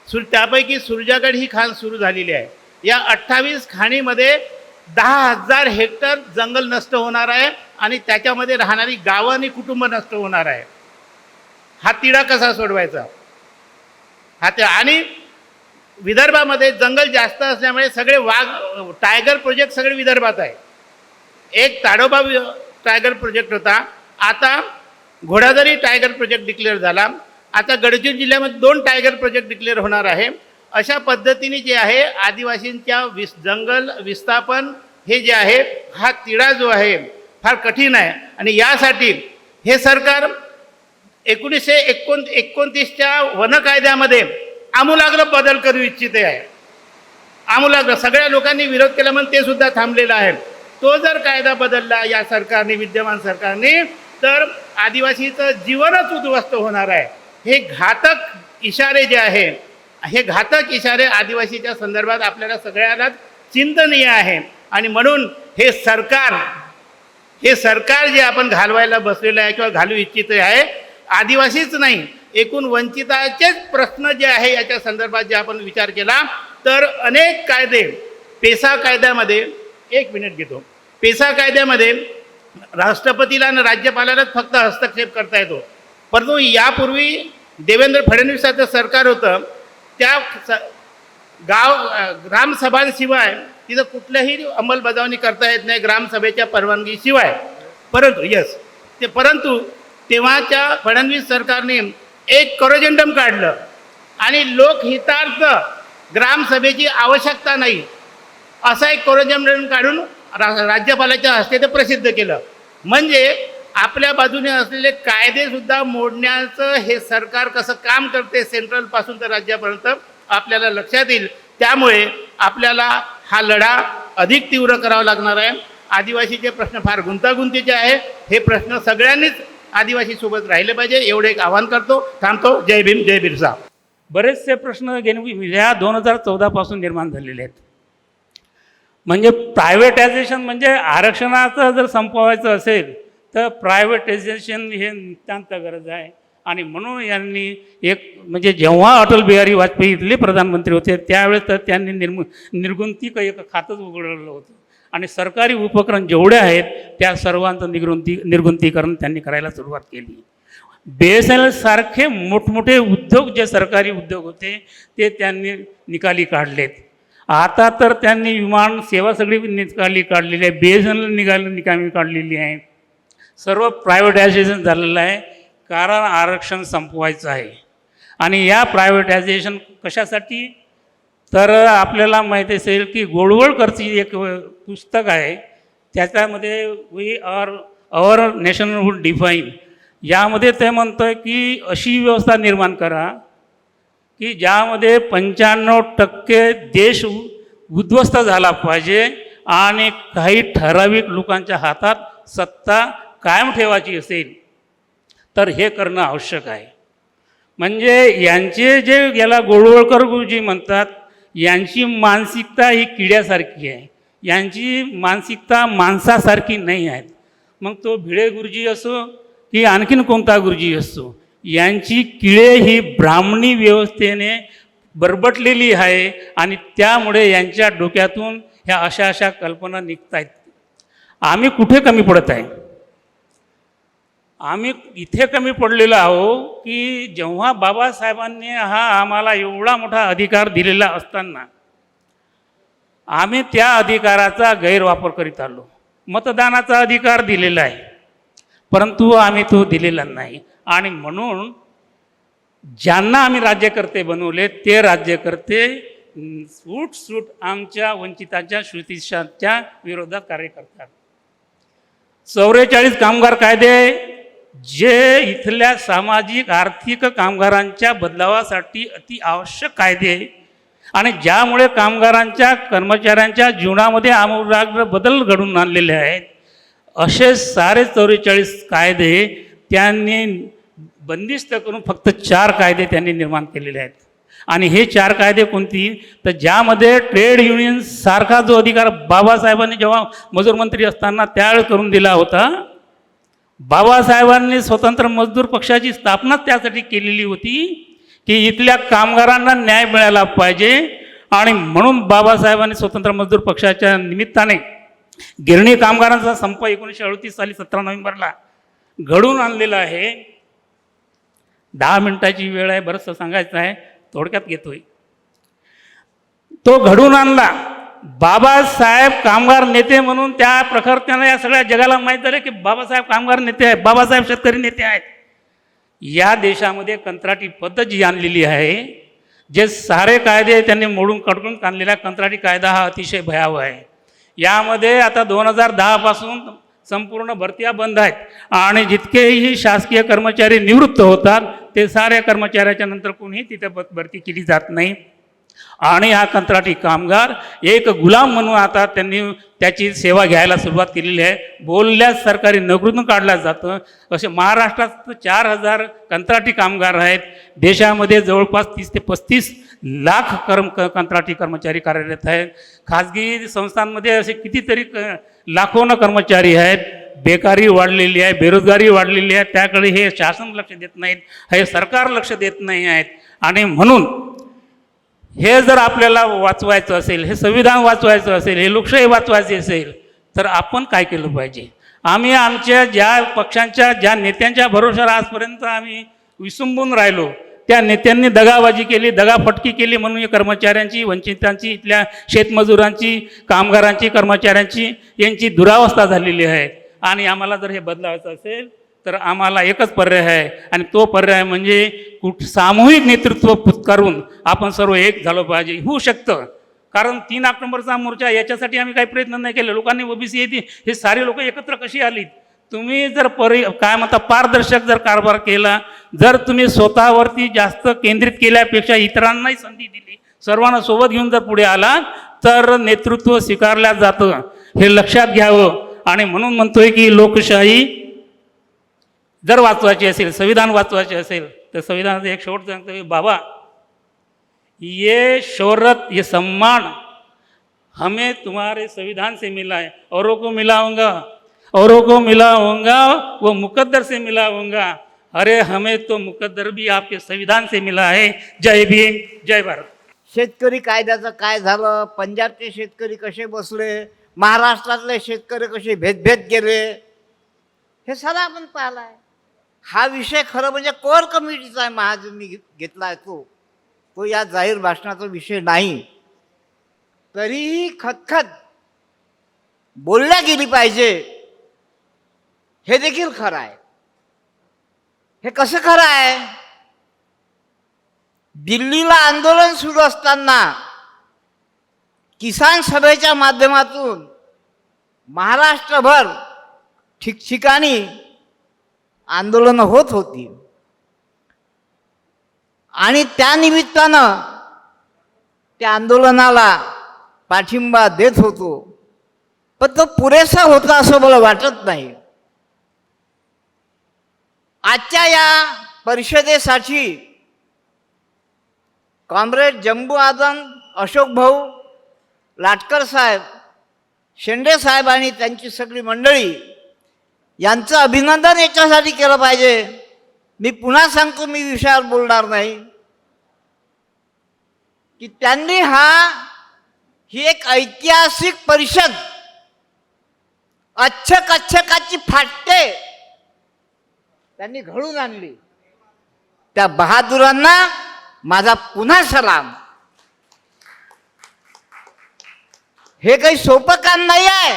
त्यापैकी सुरजागड ही खाण सुरू झालेली आहे। या 28 खाणीमध्ये 10,000 हेक्टर जंगल नष्ट होणार आहे आणि त्याच्यामध्ये राहणारी गावं आणि कुटुंब नष्ट होणार आहे। हा तिढा कसा सोडवायचा? आणि विदर्भामध्ये जंगल जास्त असल्यामुळे सगळे टायगर प्रोजेक्ट सगळे विदर्भात आहे। एक ताडोबा टायगर प्रोजेक्ट होता, आता घोडाझरी टायगर प्रोजेक्ट डिक्लेअर झाला, आता गडचिरोली जिल्ह्यामध्ये 2 टायगर प्रोजेक्ट डिक्लेअर होणार आहे। अशा पद्धतीने जे आहे आदिवासींच्या जंगल विस्थापन हे जे आहे हा तिढा जो आहे फार कठीण आहे आणि यासाठी हे सरकार 1929च्या वन कायद्यामध्ये आमूलाग्र बदल करू इच्छिते आहे। आमूलाग्र सगळ्या लोकांनी विरोध केला म्हणून ते सुद्धा थांबलेलं आहे। तो जर कायदा बदलला या सरकारने, विद्यमान सरकारने, तर आदिवासीचं जीवनच उद्ध्वस्त होणार आहे. हे घातक इशारे जे आहे, हे घातक इशारे आदिवासीच्या संदर्भात आपल्याला सगळ्यांनाच चिंतनीय आहे. आणि म्हणून हे सरकार जे आपण घालवायला बसलेलं आहे किंवा घालू इच्छित आहे, आदिवासीच नाही, एकूण वंचिताचेच प्रश्न जे आहे याच्या संदर्भात जे आपण विचार केला तर अनेक कायदे, पेसा कायद्यामध्ये, एक मिनिट घेतो, पेसा कायद्यामध्ये राष्ट्रपतीला आणि राज्यपालालाच फक्त हस्तक्षेप करता येतो. परंतु यापूर्वी देवेंद्र फडणवीसाचं सरकार होतं, त्या ग्रामसभांशिवाय तिथं कुठल्याही अंमलबजावणी करता येत नाही, ग्रामसभेच्या परवानगीशिवाय. परंतु तेव्हाच्या फडणवीस सरकारने एक कोरोजंडम काढलं आणि लोकहितार्थ ग्रामसभेची आवश्यकता नाही असा एक कोरोजंडम काढून राज्यपालाच्या हस्ते ते प्रसिद्ध केलं. म्हणजे आपल्या बाजूने असलेले कायदेसुद्धा मोडण्याचं हे सरकार कसं काम करते सेंट्रलपासून तर राज्यापर्यंत आपल्याला लक्षात येईल. त्यामुळे आपल्याला हा लढा अधिक तीव्र करावा लागणार आहे. आदिवासीचे प्रश्न फार गुंतागुंतीचे आहे. हे प्रश्न सगळ्यांनीच आदिवासीसोबत राहिले पाहिजे, एवढे एक आवाहन करतो. थांबतो. जय भीम, जय बिरसा. बरेचसे प्रश्न या 2014 पासून निर्माण झालेले आहेत. म्हणजे प्रायव्हेटायझेशन, म्हणजे आरक्षणाचं जर संपवायचं असेल तर प्रायव्हेटायझेशन हे नितांत गरज आहे. आणि म्हणून यांनी म्हणजे जेव्हा अटल बिहारी वाजपेयी इथले प्रधानमंत्री होते त्यावेळेस तर त्यांनी निर्गुंती एक खातंच उघडलं होतं आणि सरकारी उपक्रम जेवढे आहेत त्या सर्वांचं निर्गुंतीकरण त्यांनी करायला सुरुवात केली. BSNL सारखे मोठमोठे उद्योग, जे सरकारी उद्योग होते ते त्यांनी निकाली काढलेत. आता तर त्यांनी विमान सेवा सगळी निकाली काढलेली आहे, BSNL निकामी काढलेली आहे. सर्व प्रायव्हेटायझेशन झालेलं आहे, कारण आरक्षण संपवायचं आहे. आणि या प्रायव्हेटायझेशन कशासाठी, तर आपल्याला माहिती असेल की गोळवळकरची एक पुस्तक आहे, त्याच्यामध्ये we or our nationhood define, यामध्ये ते म्हणतो आहे की अशी व्यवस्था निर्माण करा की ज्यामध्ये 95% देश उद्ध्वस्त झाला पाहिजे आणि काही ठराविक लोकांच्या हातात सत्ता कायम ठेवायची असेल तर हे करणं आवश्यक आहे. म्हणजे यांचे जे याला गोळवळकर गुरुजी म्हणतात, यांची मानसिकता ही किड्यासारखी आहे, यांची मानसिकता माणसासारखी नाही आहे. मग तो भिडे गुरुजी असो की आणखीन कोणता गुरुजी असो, यांची किडे ही ब्राह्मणी व्यवस्थेने बरबटलेली आहे आणि त्यामुळे यांच्या डोक्यातून ह्या अशा कल्पना निघत आहेत. आम्ही कुठे कमी पडत आहे? आम्ही इथे कमी पडलेलो आहो की जेव्हा बाबासाहेबांनी हा आम्हाला एवढा मोठा अधिकार दिलेला असताना आम्ही त्या अधिकाराचा गैरवापर करीत आलो. मतदानाचा अधिकार दिलेला आहे, परंतु आम्ही तो दिलेला नाही. आणि म्हणून ज्यांना आम्ही राज्यकर्ते बनवले ते राज्यकर्ते सूट आमच्या वंचितांच्या श्रुतीच्या विरोधात कार्य करतात. 44 कामगार कायदे जे इथल्या सामाजिक आर्थिक कामगारांच्या बदलावासाठी अति आवश्यक कायदे आणि ज्यामुळे कामगारांच्या कर्मचाऱ्यांच्या जीवनामध्ये आमूलाग्र बदल घडून आणलेले आहेत, असे सारे 44 कायदे त्यांनी बंदिस्त करून फक्त 4 कायदे त्यांनी निर्माण केलेले आहेत. आणि हे 4 कायदे कोणती, तर ज्यामध्ये ट्रेड युनियन सारखा जो अधिकार बाबासाहेबांनी जेव्हा मजूर मंत्री असताना त्यावेळेस करून दिला होता, बाबासाहेबांनी स्वतंत्र मजदूर पक्षाची स्थापना त्यासाठी केलेली होती की इथल्या कामगारांना न्याय मिळाला पाहिजे. आणि म्हणून बाबासाहेबांनी स्वतंत्र मजदूर पक्षाच्या निमित्ताने गिरणी कामगारांचा संप 1938 साली 17 नोव्हेंबरला घडून आणलेला आहे. 10 मिनिटाची वेळ आहे, बरंचसं सांगायचं आहे, थोडक्यात घेतोय. तो घडून आणला. बाबासाहेब कामगार नेते म्हणून त्या प्रखरतेनं या सगळ्या जगाला माहीत झालं की बाबासाहेब कामगार नेते आहेत, बाबासाहेब शेतकरी नेते आहेत. या देशामध्ये कंत्राटी पद्धत जी आणलेली आहे, जे सारे कायदे त्यांनी मोडून कडकून आणलेला कंत्राटी कायदा हा अतिशय भयावह आहे. यामध्ये आता 2010 पासून संपूर्ण भरत्या बंद आहेत आणि जितकेही शासकीय कर्मचारी निवृत्त होतात ते साऱ्या कर्मचाऱ्याच्या नंतर कोणीही तिथे भरती केली जात नाही. आणि हा कंत्राटी कामगार एक गुलाम म्हणून आता त्यांनी त्याची सेवा घ्यायला सुरुवात केलेली आहे. बोलल्यास सरकारी नोकरीतून काढल्या जातं. असे महाराष्ट्रात 4,000 कंत्राटी कामगार आहेत. देशामध्ये जवळपास 30 ते 35 लाख कंत्राटी कर्मचारी कार्यरत आहेत. खाजगी संस्थांमध्ये असे कितीतरी लाखोनं कर्मचारी आहेत. बेकारी वाढलेली आहे, बेरोजगारी वाढलेली आहे. त्याकडे हे शासन लक्ष देत नाहीत, हे सरकार लक्ष देत नाही आहेत. आणि म्हणून हे जर आपल्याला वाचवायचं असेल, हे संविधान वाचवायचं असेल, हे लोकशाही वाचवायची असेल, तर आपण काय केलं पाहिजे? आम्ही आमच्या ज्या पक्षांच्या ज्या नेत्यांच्या भरोशावर आजपर्यंत आम्ही विसंबून राहिलो, त्या नेत्यांनी दगाबाजी केली, दगाफटकी केली म्हणून या कर्मचाऱ्यांची, वंचितांची, इथल्या शेतमजुरांची, कामगारांची, कर्मचाऱ्यांची यांची दुरावस्था झालेली आहे. आणि आम्हाला जर हे बदलावायचं असेल तर आम्हाला एकच पर्याय आहे, आणि तो पर्याय म्हणजे सामूहिक नेतृत्व करून आपण सर्व एक झालो पाहिजे. होऊ शकतं, कारण 3 ऑक्टोबरचा मोर्चा याच्यासाठी आम्ही काही प्रयत्न नाही केले. लोकांनी ओबीसी येते, हे सारे लोक एकत्र कशी आलीत? तुम्ही जर काय म्हणता पारदर्शक जर कारभार केला, जर तुम्ही स्वतःवरती जास्त केंद्रित केल्यापेक्षा इतरांनाही संधी दिली, सर्वांना सोबत घेऊन जर पुढे आला तर नेतृत्व स्वीकारल्या जातं. हे लक्षात घ्यावं. आणि म्हणून म्हणतोय की लोकशाही जर वाचवायची असेल, संविधान वाचवायचे असेल, तर संविधानाचं एक शेवट सांगतो की बाबा, ये शोहरत, ये सम्मान हमें तुम्हारे संविधान से मिला है, औरों को मिला होगा वो मुकद्दर से मिला होगा. अरे हमें तो मुकद्दर भी आपके संविधान से मिला है. जय भीम, जय भारत. शेतकरी कायद्याचं काय झालं, पंजाबचे शेतकरी कसे बसले, महाराष्ट्रातले शेतकरी कसे भेदभेद केले, हे सारं आपण पाहिलं आहे. हा विषय खरं म्हणजे कोर कमिटीचा आहे, महाजननी घेतला आहे तो या जाहीर भाषणाचा विषय नाही. तरीही खतखत बोलल्या गेली पाहिजे, हे देखील खरं आहे. हे कसं खरं आहे? दिल्लीला आंदोलन सुरू असताना किसान सभेच्या माध्यमातून महाराष्ट्रभर ठिकठिकाणी आंदोलनं होत होती, आणि त्या निमित्तानं त्या आंदोलनाला पाठिंबा देत होतो. पण तो पुरेसा होता असं मला वाटत नाही. आजच्या या परिषदेसाठी कॉम्रेड जंबू आदम, अशोक भाऊ, लाटकर साहेब, शेंडे साहेब आणि त्यांची सगळी मंडळी यांचं अभिनंदन याच्यासाठी केलं पाहिजे. मी पुन्हा सांगतो, मी विषयावर बोलणार नाही, की त्यांनी ही एक ऐतिहासिक परिषद अच्छकाची फाटे त्यांनी घडून आणली. त्या बहादुरांना माझा पुन्हा सलाम. हे काही सोपं काम नाही आहे.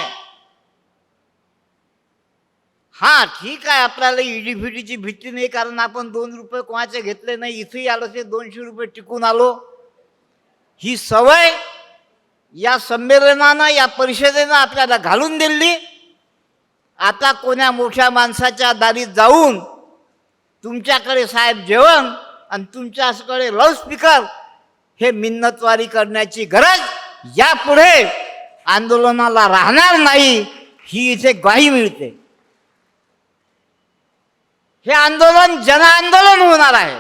हां, ठीक आहे, आपल्याला ईडीफिटीची भीती नाही, कारण आपण 2 रुपये कोणाचे घेतले नाही. इथेही आलो ते 200 रुपये टिकून आलो. ही सवय या संमेलनानं, या परिषदेनं आपल्याला घालून दिली. आता कोण्या मोठ्या माणसाच्या दारीत जाऊन तुमच्याकडे साहेब जेवण आणि तुमच्याकडे लाऊडस्पीकर हे मिन्नतवारी करण्याची गरज यापुढे आंदोलनाला राहणार नाही, ही इथे ग्वाही मिळते. हे आंदोलन जन आंदोलन होणार आहे,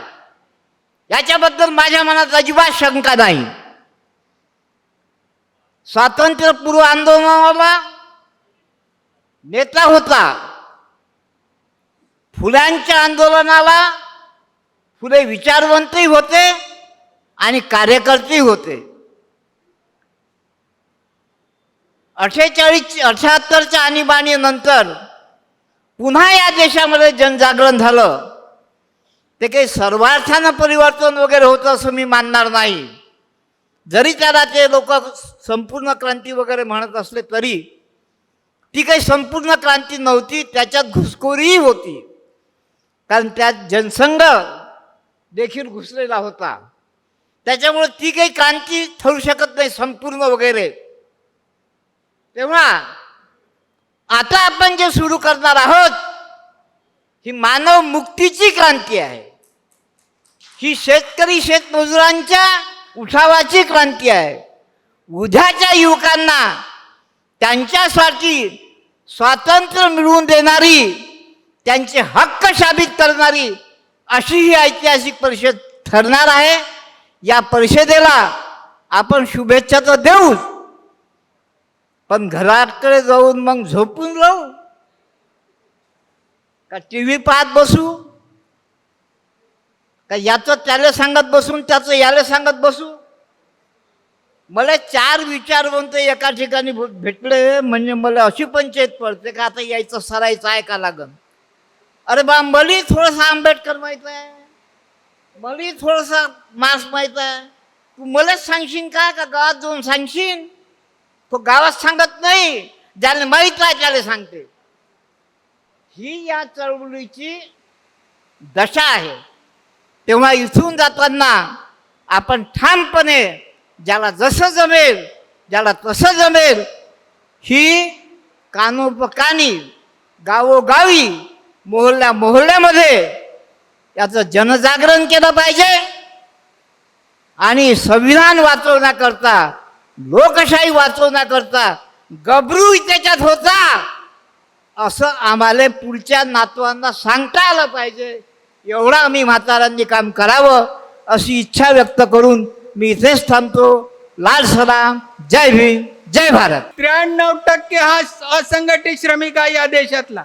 याच्याबद्दल माझ्या मनात अजिबात शंका नाही. स्वातंत्र्यपूर्व आंदोलनाला नेता होता, फुल्यांच्या आंदोलनाला फुले विचारवंतही होते आणि कार्यकर्तेही होते. 78च्या आणीबाणीनंतर पुन्हा या देशामध्ये जनजागरण झालं. ते काही सर्वार्थानं परिवर्तन वगैरे होतं असं मी मानणार नाही. जरी त्याला ते लोक संपूर्ण क्रांती वगैरे म्हणत असले तरी ती काही संपूर्ण क्रांती नव्हती, त्याच्यात घुसखोरीही होती, कारण त्यात जनसंघ देखील घुसलेला होता. त्याच्यामुळे ती काही क्रांती ठरू शकत नाही संपूर्ण वगैरे. तेव्हा आता आपण जे सुरू करणार आहोत ही मानव मुक्तीची क्रांती आहे. ही शेतकरी शेतमजुरांच्या उठावाची क्रांती आहे. उद्याच्या युवकांना त्यांच्यासाठी स्वातंत्र्य मिळवून देणारी, त्यांचे हक्क साबित करणारी अशी ही ऐतिहासिक परिषद ठरणार आहे. या परिषदेला आपण शुभेच्छा तर देऊच, पण घराकडे जाऊन मग झोपून राहू का टी व्ही पाहत बसू का याचं त्याला सांगत बसून त्याचं याला सांगत बसू. मला 4 विचारवंत एका ठिकाणी भेटले म्हणजे मला अशी पंचायत पडते का आता यायचं सरायचं आहे का लागन. अरे बा मला थोडंसं आंबेडकर माहीत आहे, मला थोडंसं मार्क्स माहीत आहे, तू मलाच सांगशील का गावात जाऊन सांगशील. तो गावात सांगत नाही, ज्याला माहीत आहे त्याला सांगते. ही या चळवळीची दशा आहे. तेव्हा इथून जाताना आपण ठामपणे ज्याला जसं जमेल ज्याला तसं जमेल ही कानोपकानी गावोगावी मोहल्ल्यामध्ये याचं जनजागरण केलं पाहिजे. आणि संविधान वाचवण्याकरता, लोकशाही वाचवण्याकरता गबरू त्याच्यात होता असं आम्हाला पुढच्या नातवांना सांगता आलं पाहिजे. एवढं आम्ही म्हातारांनी काम करावं अशी इच्छा व्यक्त करून मी इथेच थांबतो. लाल सलाम, जय भीम, जय भारत. 93% हा असंघटित श्रमिक आहे या देशातला.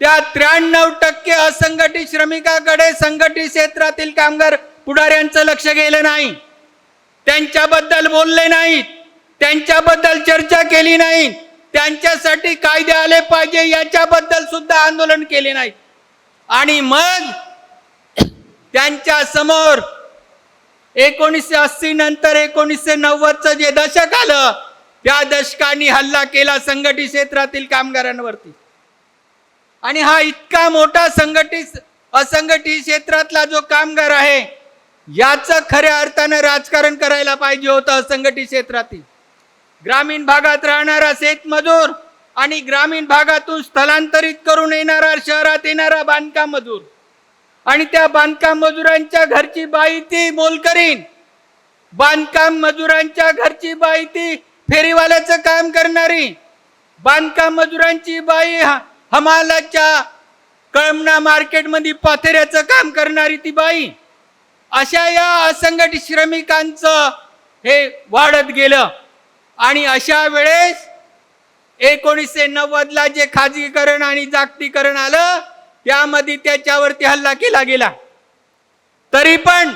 त्या 93% असंघटित श्रमिकाकडे संघटित क्षेत्रातील कामगार पुढाऱ्यांचं लक्ष गेलं नाही. त्यांच्याबद्दल बोलले नाहीत, त्यांच्याबद्दल चर्चा केली नाही, त्यांच्यासाठी कायदे आले पाहिजे याच्याबद्दल सुद्धा आंदोलन केले नाही. आणि मग त्यांच्या समोर 1980 नंतर 1990चं जे दशक आलं त्या दशकांनी हल्ला केला संघटित क्षेत्रातील कामगारांवरती. आणि हा इतका मोठा असंघटित क्षेत्रातला जो कामगार आहे याचं खऱ्या अर्थानं राजकारण करायला पाहिजे होतं. असंघटित क्षेत्रातील ग्रामीण भागात राहणारा शेतमजूर आणि ग्रामीण भागातून स्थलांतरित करून येणारा शहरात येणारा बांधकाम मजूर आणि त्या बांधकाम मजुरांच्या घरची बाई ती मोलकरीण, बांधकाम मजुरांच्या घरची बाई ती फेरीवाल्याचं काम करणारी, बांधकाम मजुरांची बाई हमालाच्या कळमना मार्केटमध्ये पाथेऱ्याचं काम करणारी ती बाई. अशा या असंघटित श्रमिकांचं हे वाढत गेलं. आणि अशा वेळेस 1990ला जे खाजगीकरण आणि जागतिकीकरण आलं त्यामध्ये त्याच्यावरती हल्ला केला गेला. तरी पण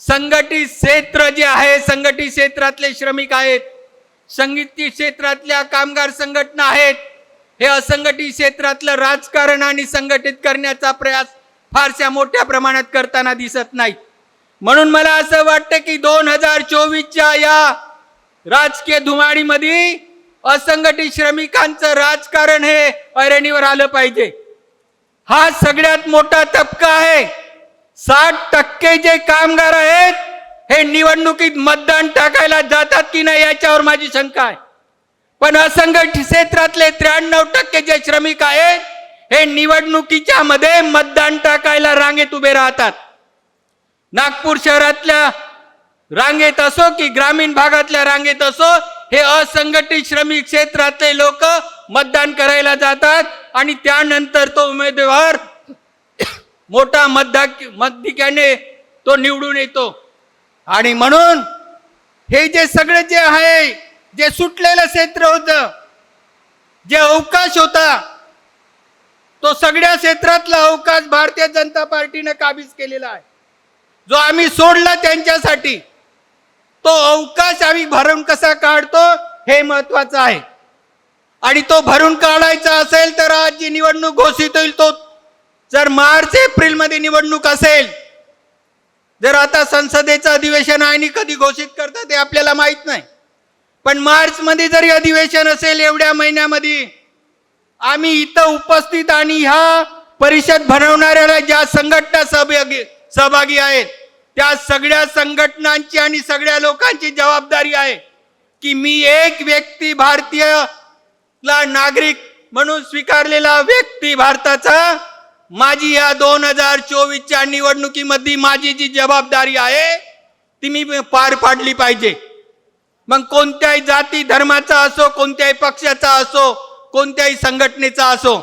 संघटित क्षेत्र जे आहे, संघटित क्षेत्रातले श्रमिक आहेत, संघटित क्षेत्रातल्या कामगार संघटना आहेत, हे असंघटित क्षेत्रातलं राजकारण आणि संघटित करण्याचा प्रयास फारशा मोठ्या प्रमाणात करताना दिसत नाही. म्हणून मला असं वाटतं की 2024च्या या राजकीय धुमाळीमध्ये असंघटित श्रमिकांचं राजकारण हे ऐरणीवर आलं पाहिजे. हा सगळ्यात मोठा तबका आहे. 60% जे कामगार आहेत हे निवडणुकीत मतदान टाकायला जातात की नाही याच्यावर माझी शंका आहे. पण असंघटित क्षेत्रातले 93% जे श्रमिक आहेत हे निवडणुकीच्या मध्ये मतदान टाकायला रांगेत उभे राहतात. नागपूर शहरातल्या रांगेत असो की ग्रामीण भागातल्या रांगेत असो, हे असंघटित श्रमिक क्षेत्रातले लोक मतदान करायला जातात आणि त्यानंतर तो उमेदवार मोठा मताधिक्याने तो निवडून येतो. आणि म्हणून हे जे सगळे जे आहे, जे सुटलेलं क्षेत्र होतं, जे अवकाश होता, तो सगळ्या क्षेत्रातला अवकाश भारतीय जनता पार्टीने काबीज केलेला आहे. जो आम्ही सोडला त्यांच्यासाठी, तो अवकाश आम्ही भरून कसा काढतो हे महत्वाचं आहे. आणि तो भरून काढायचा असेल तर आज जी निवडणूक घोषित होईल तो जर मार्च एप्रिल मध्ये निवडणूक असेल, जर आता संसदेचं अधिवेशन आहे आणि कधी घोषित करतात ते आपल्याला माहित नाही, पण मार्च मध्ये जरी अधिवेशन असेल एवढ्या महिन्यामध्ये, आम्ही इथं उपस्थित आणि ह्या परिषद भरवणाऱ्या ज्या संघटना सहभागी आहेत त्या सगळ्या संघटनांची आणि सगळ्या लोकांची जबाबदारी आहे की मी एक व्यक्ती, भारतीयला नागरिक म्हणून स्वीकारलेला व्यक्ती भारताचा, माझी या 2024च्या निवडणुकीमध्ये माझी जी जबाबदारी आहे ती मी पार पाडली पाहिजे. मग कोणत्याही जाती धर्माचा असो, कोणत्याही पक्षाचा असो, कोणत्याही संघटनेचा असो,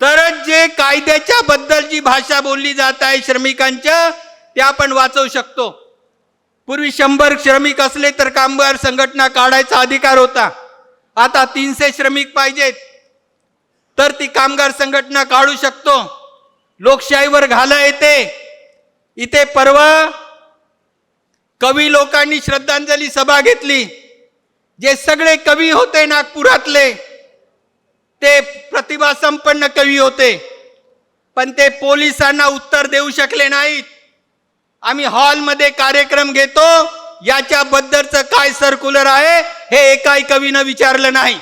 तरच जे कायद्याच्या बद्दल जी भाषा बोलली जात आहे श्रमिकांच्या, ते आपण वाचवू शकतो. पूर्वी 100 श्रमिक असले तर कामगार संघटना काढायचा अधिकार होता. आता 300 श्रमिक पाहिजेत तर ती कामगार संघटना काढू शकतो. लोकशाहीवर घाला येते. इथे परवा कवी लोकांनी श्रद्धांजली सभा घेतली. जे सगळे कवी होते नागपुरातले ते प्रतिभा संपन्न कवी होते, पण ते पोलिसांना उत्तर देऊ शकले नाहीत. आम्ही हॉलमध्ये कार्यक्रम घेतो, याच्याबद्दलचं काय सर्क्युलर आहे हे एकाही कवीनं विचारलं नाही.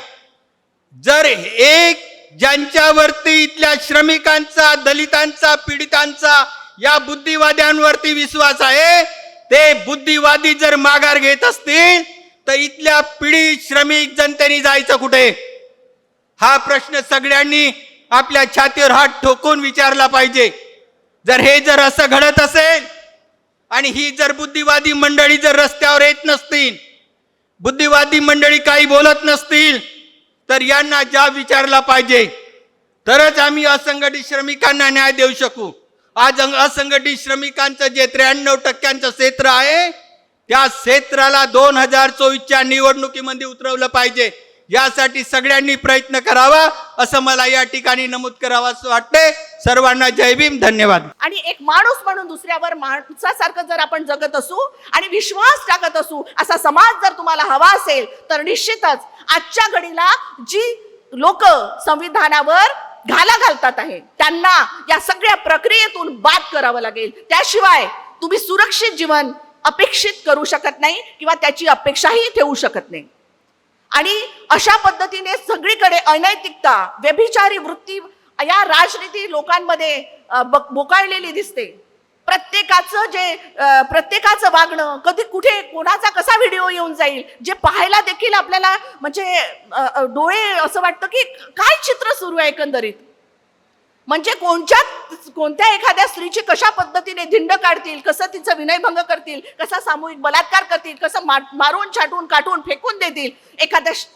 जर एक ज्यांच्यावरती इथल्या श्रमिकांचा, दलितांचा, पीडितांचा, या बुद्धिवाद्यांवरती विश्वास आहे, ते बुद्धिवादी जर माघार घेत असतील तर इथल्या पीडित श्रमिक जनतेने जायचं कुठे? हा प्रश्न सगळ्यांनी आपल्या छातीवर हात ठोकून विचारला पाहिजे. जर असं घडत असेल आणि ही जर बुद्धिवादी मंडळी जर रस्त्यावर येत नसतील, बुद्धिवादी मंडळी काही बोलत नसतील, तर यांना जाब विचारला पाहिजे. तरच आम्ही असंघटित श्रमिकांना न्याय देऊ शकू. आज असंघटित श्रमिकांचं जे 93% क्षेत्र आहे, त्या क्षेत्राला 2024च्या निवडणुकीमध्ये उतरवलं पाहिजे. यासाठी सगळ्यांनी प्रयत्न करावा असं मला या ठिकाणी नमूद करावं असं वाटते. सर्वांना जय भीम, धन्यवाद. आणि एक माणूस म्हणून दुसऱ्यावर माणसासारखं जर आपण जगत असू आणि विश्वास टाकत असू असा समाज जर तुम्हाला हवा असेल, तर निश्चितच आजच्या घडीला जी लोक संविधानावर घाला घालतात आहे त्यांना या सगळ्या प्रक्रियेतून बाद करावं लागेल. त्याशिवाय तुम्ही सुरक्षित जीवन अपेक्षित करू शकत नाही किंवा त्याची अपेक्षाही ठेवू शकत नाही. आणि अशा पद्धतीने सगळीकडे अनैतिकता, व्यभिचारी वृत्ती या राजनीती लोकांमध्ये बोकाळलेली दिसते. प्रत्येकाचं वागणं कधी कुठे कोणाचा कसा व्हिडिओ येऊन जाईल, जे पाहायला देखील आपल्याला म्हणजे डोळे असं वाटतं की काय चित्र सुरू आहे एकंदरीत. म्हणजे कोणत्या एखाद्या स्त्रीची कशा पद्धतीने धिंड काढतील, कसं तिचं विनयभंग करतील, कसा सामूहिक बलात्कार करतील, कसं मारून छाटून काटून फेकून देतील,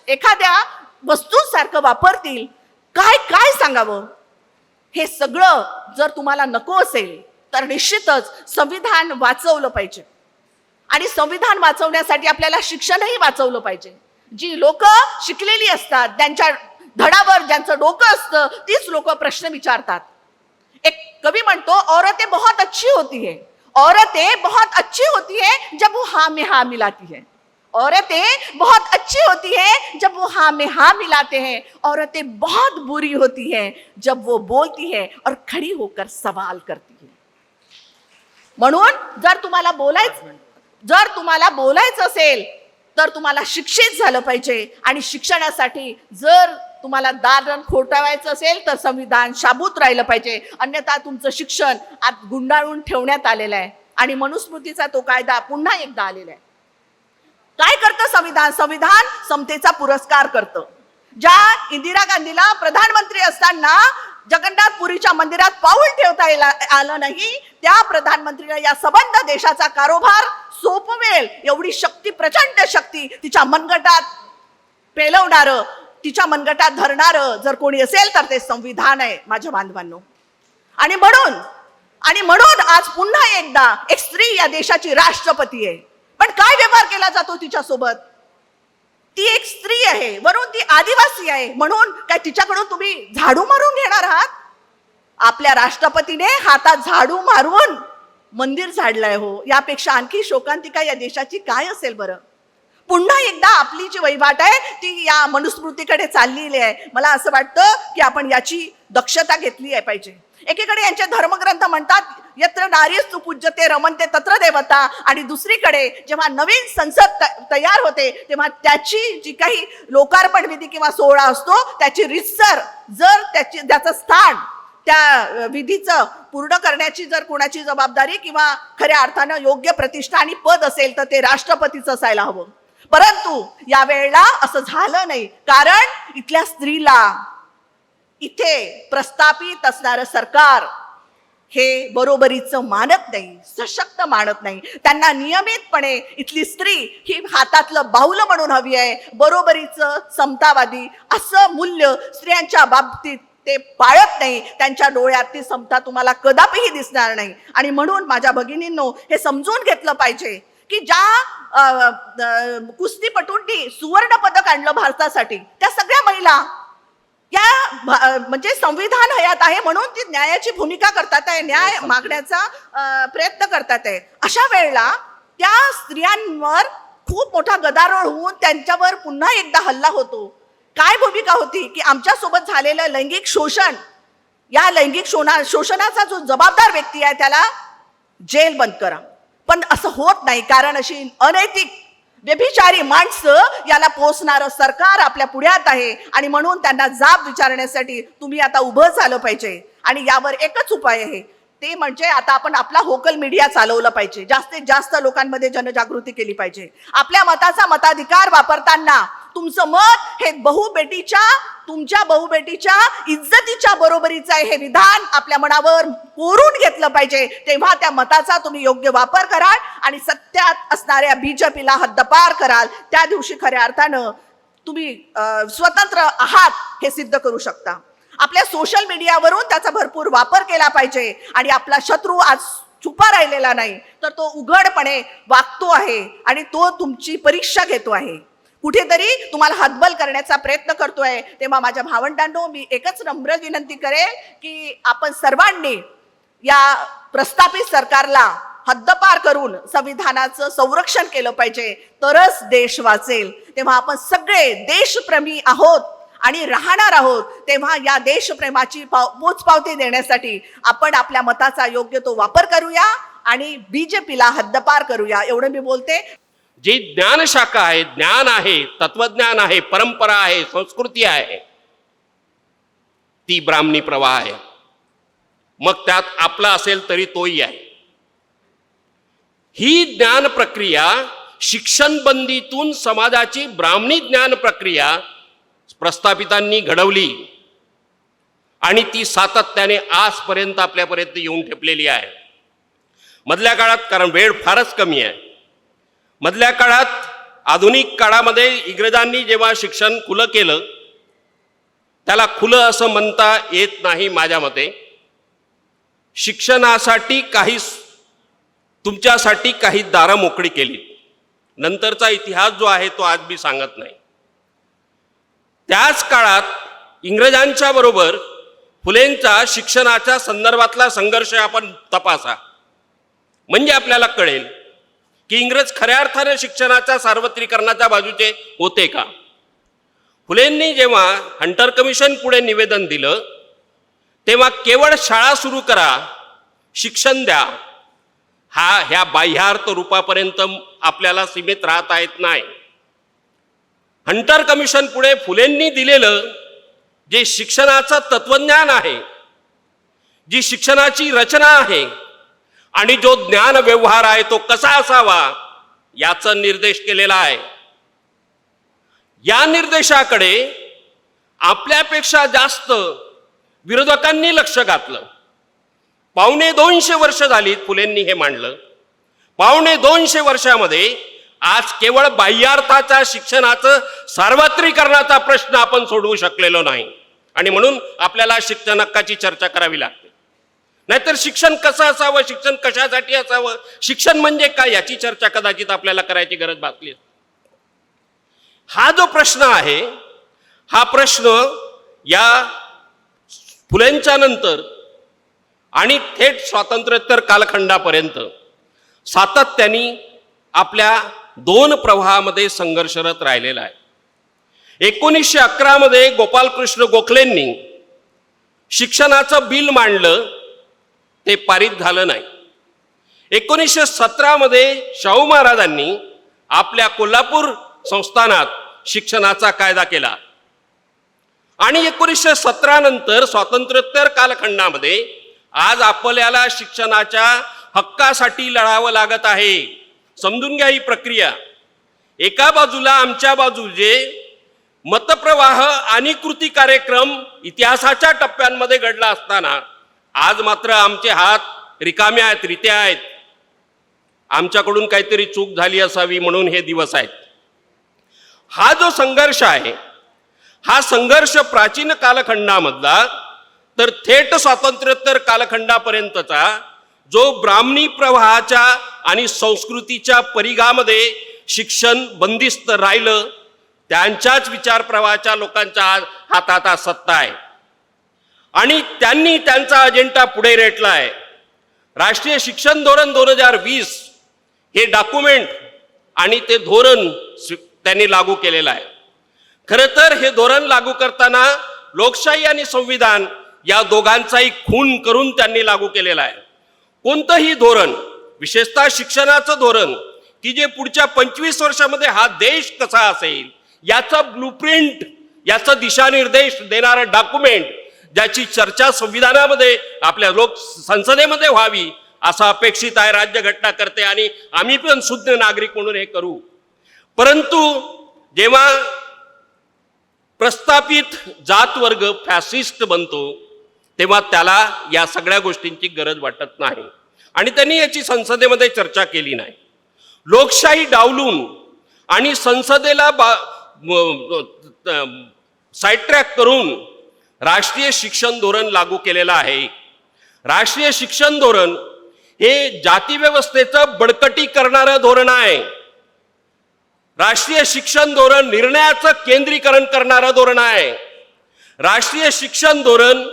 एखाद्या वस्तूसारखं वापरतील. काय सांगावं. हे सगळं जर तुम्हाला नको असेल तर निश्चितच संविधान वाचवलं पाहिजे. आणि संविधान वाचवण्यासाठी आपल्याला शिक्षणही वाचवलं पाहिजे. जी लोक शिकलेली असतात, त्यांच्या धडावर ज्यांचं डोकं असतं, तीच लोक प्रश्न विचारतात. एक कवी म्हणतो, औरतें बहुत अच्छी होती है, औरतें बहुत अच्छी होती है जब वो हाँ में हाँ मिलाती है. औरतें बहुत अच्छी होती है जब वो हाँ में हाँ मिलाते हैं. औरतें बहुत बुरी होती है जब वो बोलती है और खड़ी होकर सवाल करती है. म्हणून जर तुम्हाला बोलायचं असेल तर तुम्हाला शिक्षित झालं पाहिजे. आणि शिक्षणासाठी जर तुम्हाला दालन खोटावायचं असेल तर संविधान शाबूत राहिलं पाहिजे. अन्यथा तुमचं शिक्षण आज गुंडाळून ठेवण्यात आलेलं आहे आणि मनुस्मृतीचा तो कायदा पुन्हा एकदा आलेला आहे. काय करतं संविधान? संविधान समतेचा पुरस्कार करतं. ज्या इंदिरा गांधीला प्रधानमंत्री असताना जगन्नाथपुरीच्या मंदिरात पाऊल ठेवता आलं नाही, त्या प्रधानमंत्रीला या सबंध देशाचा कारभार सोपवेल एवढी शक्ती, प्रचंड शक्ती तिच्या मनगटात पेलवणारं, तिच्या मनगटात धरणारं जर कोणी असेल तर ते संविधान आहे माझ्या बांधवांनो. आणि म्हणून आज पुन्हा एकदा एक स्त्री या देशाची राष्ट्रपती आहे. पण काय व्यवहार केला जातो तिच्यासोबत? ती एक स्त्री आहे, वरून ती आदिवासी आहे, म्हणून काय तिच्याकडून तुम्ही झाडू मारून घेणार आहात? आपल्या राष्ट्रपतीने हातात झाडू मारून मंदिर झाडलंय हो. यापेक्षा आणखी शोकांतिका या देशाची काय असेल बरं? पुन्हा एकदा आपली जी वहिवाट आहे ती या मनुस्मृतीकडे चाललेली आहे. मला असं वाटतं की आपण याची दक्षता घेतली पाहिजे. एकीकडे यांचे धर्मग्रंथ म्हणतात यत्र नारीस्तु पूज्यते रमणते तत्र देवता, आणि दुसरीकडे जेव्हा नवीन संसद तयार होते तेव्हा त्याची जी काही लोकार्पण विधी किंवा सोहळा असतो त्याची रितसर जर त्याचं स्थान त्या विधीचं पूर्ण करण्याची जर कोणाची जबाबदारी किंवा खऱ्या अर्थानं योग्य प्रतिष्ठा आणि पद असेल तर ते राष्ट्रपतीचं असायला हवं. परंतु यावेळेला असं झालं नाही, कारण इथल्या स्त्रीला इथे प्रस्थापित असणारं सरकार हे बरोबरीचं मानत नाही, सशक्त मानत नाही. त्यांना नियमितपणे इथली स्त्री ही हातातलं बाहुल म्हणून हवी आहे. बरोबरीचं, समतावादी असं मूल्य स्त्रियांच्या बाबतीत ते पाळत नाही. त्यांच्या डोळ्यात ती समता तुम्हाला कदापिही दिसणार नाही. आणि म्हणून माझ्या भगिनींनो, हे समजून घेतलं पाहिजे की ज्या कुस्तीपटूंनी सुवर्ण पदक आणलं भारतासाठी, त्या सगळ्या महिला या म्हणजे संविधान हयात आहे म्हणून ती न्यायाची भूमिका करतात आहे, न्याय मागण्याचा प्रयत्न करतात आहे. अशा वेळेला त्या स्त्रियांवर खूप मोठा गदारोळ होऊन त्यांच्यावर पुन्हा एकदा हल्ला होतो. काय भूमिका होती की आमच्यासोबत झालेलं लैंगिक शोषण, या लैंगिक शोषणाचा जो जबाबदार व्यक्ती आहे त्याला जेल बंद करा. पण असं होत नाही, कारण अशी अनैतिक व्यभिचारी माणसं याला पोसणारं सरकार आपल्या पुढ्यात आहे. आणि म्हणून त्यांना जाब विचारण्यासाठी तुम्ही आता उभं झालं पाहिजे. आणि यावर एकच उपाय आहे, ते म्हणजे आता आपण आपला होकल मीडिया चालवलं पाहिजे. जास्तीत जास्त लोकांमध्ये जनजागृती केली पाहिजे. आपल्या मताचा मताधिकार वापरताना तुमचं मत हे तुमच्या बहुबेटीच्या इज्जतीच्या बरोबरीचं आहे हे विधान आपल्या मनावर कोरून घेतलं पाहिजे. तेव्हा त्या मताचा तुम्ही योग्य वापर कराल आणि सत्यात असणाऱ्या बीजेपीला हद्दपार कराल. त्या दिवशी खऱ्या अर्थानं तुम्ही स्वतंत्र आहात हे सिद्ध करू शकता. आपल्या सोशल मीडियावरून त्याचा भरपूर वापर केला पाहिजे. आणि आपला शत्रू आज छुपा राहिलेला नाही, तर तो उघडपणे वागतो आहे आणि तो तुमची परीक्षा घेतो आहे, कुठेतरी तुम्हाला हतबल करण्याचा प्रयत्न करतोय. तेव्हा माझ्या भावंडांनो, मी एकच नम्र विनंती करेल की आपण सर्वांनी या प्रस्थापित सरकारला हद्दपार करून संविधानाचं संरक्षण केलं पाहिजे, तरच देश वाचेल. तेव्हा आपण सगळे देशप्रेमी आहोत आणि राहणार आहोत. तेव्हा या देशप्रेमाची पोचपावती देण्यासाठी आपण आपल्या मताचा योग्य तो वापर करूया आणि बीजेपीला हद्दपार करूया. एवढं मी बोलते. जी ज्ञानशाखा आहे, ज्ञान आहे, तत्वज्ञान आहे, परंपरा आहे, संस्कृती आहे, ती ब्राह्मणी प्रवाह आहे. मग त्यात आपला असेल तरी तोही आहे. ही ज्ञान प्रक्रिया शिक्षण बंदीतून समाजाची ब्राह्मणी ज्ञान प्रक्रिया प्रस्थापितांनी घडवली आणि ती सातत्याने आजपर्यंत आपल्यापर्यंत येऊन ठेपलेली आहे. मधल्या काळात, कारण वेळ फारच कमी आहे, मधल्या काळात आधुनिक काळामध्ये इंग्रजांनी जेव्हा शिक्षण खुलं केलं, त्याला खुलं असं म्हणता येत नाही माझ्या मते. शिक्षणासाठी तुमच्यासाठी काही दारं मोकळी केली. नंतरचा इतिहास जो आहे तो आज मी सांगत नाही. त्याच काळात इंग्रजांच्या बरोबर फुलेंचा शिक्षणाच्या संदर्भातला संघर्ष आपण तपासा, म्हणजे आपल्याला कळेल की इंग्रज खऱ्या अर्थाने शिक्षणाच्या सार्वत्रिकरणाच्या बाजूचे होते का. फुलेंनी जेव्हा हंटर कमिशन पुढे निवेदन दिलं, तेव्हा केवळ शाळा सुरू करा, शिक्षण द्या, ह्या बाह्यार्थ रूपापर्यंत आपल्याला सीमित राहता येत नाही. हंटर कमिशन पुढे फुलेंनी दिलेलं जे शिक्षणाचं तत्वज्ञान आहे, जी शिक्षणाची रचना आहे आणि जो ज्ञान व्यवहार आहे तो कसा असावा याचा निर्देश केलेला आहे. या निर्देशाकडे आपल्यापेक्षा जास्त विरोधकांनी लक्ष घातलं. 250 वर्ष झाली फुलेंनी हे मांडलं. 250 वर्षामध्ये आज केवळ बाह्यार्थाच्या शिक्षणाचं सार्वत्रिकरणाचा प्रश्न आपण सोडवू शकलेलो नाही. आणि म्हणून आपल्याला शिक्षण हक्काची चर्चा करावी लागते. नाहीतर शिक्षण कसं असावं, शिक्षण कशासाठी असावं, शिक्षण म्हणजे काय याची चर्चा कदाचित आपल्याला करायची गरज भासली. हा जो प्रश्न आहे, हा प्रश्न या फुलेंच्या नंतर आणि थेट स्वातंत्र्योत्तर कालखंडापर्यंत सातत्याने आपल्या दोन प्रवाहामध्ये संघर्षरत राहिलेला आहे. 1911 मध्ये गोपालकृष्ण गोखलेंनी शिक्षणाचं बिल मांडलं, ते पारित झालं नाही. 1917 मध्ये शाहू महाराजांनी आपल्या कोल्हापूर संस्थानात शिक्षणाचा कायदा केला आणि 1917 नंतर स्वातंत्र्योत्तर कालखंडामध्ये आज आपल्याला शिक्षणाच्या हक्कासाठी लढावं लागत आहे. समजून घ्या ही प्रक्रिया. एका बाजूला आमच्या बाजूचे मतप्रवाह आणि कृती कार्यक्रम इतिहासाच्या टप्प्यांमध्ये घडला असताना आज मात्र आमचे हात रिकामे आहेत, रित्या आहेत. आमच्याकडून काहीतरी चूक झाली असावी म्हणून हे दिवस आहेत. हा जो संघर्ष आहे, हा संघर्ष प्राचीन कालखंडामधला तर थेट स्वातंत्र्योत्तर कालखंडापर्यंतचा जो ब्राह्मणी प्रवाहाच्या आणि संस्कृतीच्या परिघामध्ये शिक्षण बंदिस्त राहिलं, त्यांच्याच विचार प्रवाहाच्या लोकांच्या हातात आज सत्ता आहे आणि त्यांनी त्यांचा अजेंडा पुढे रेटला आहे. राष्ट्रीय शिक्षण धोरण 2020 हे डॉक्युमेंट आणि ते धोरण त्यांनी लागू केलेलं आहे. खरं तर हे धोरण लागू करताना लोकशाही आणि संविधान या दोघांचाही खून करून त्यांनी लागू केलेला आहे. कोणतंही धोरण, विशेषतः शिक्षणाचं धोरण, की जे पुढच्या 25 वर्षामध्ये हा देश कसा असेल याचा ब्लूप्रिंट, याचा दिशानिर्देश देणारं डॉक्युमेंट, ज्याची चर्चा संविधानामध्ये आपल्या संसदेमध्ये व्हावी असं अपेक्षित आहे राज्यघटनाकर्ते आणि आम्ही पण शुद्ध नागरिक म्हणून हे करू. परंतु जेव्हा प्रस्थापित जात वर्ग फॅसिस्ट बनतो तेव्हा त्याला या सगळ्या गोष्टींची गरज वाटत नाही आणि त्यांनी याची संसदेमध्ये चर्चा केली नाही. लोकशाही डावलून आणि संसदेला साईड ट्रॅक करून राष्ट्रीय शिक्षण धोरण लागू केलेलं आहे. राष्ट्रीय शिक्षण धोरण हे जाती व्यवस्थेचं बळकटी करणारं धोरण आहे. राष्ट्रीय शिक्षण धोरण निर्णयाचं केंद्रीकरण करणारं धोरण आहे. राष्ट्रीय शिक्षण धोरण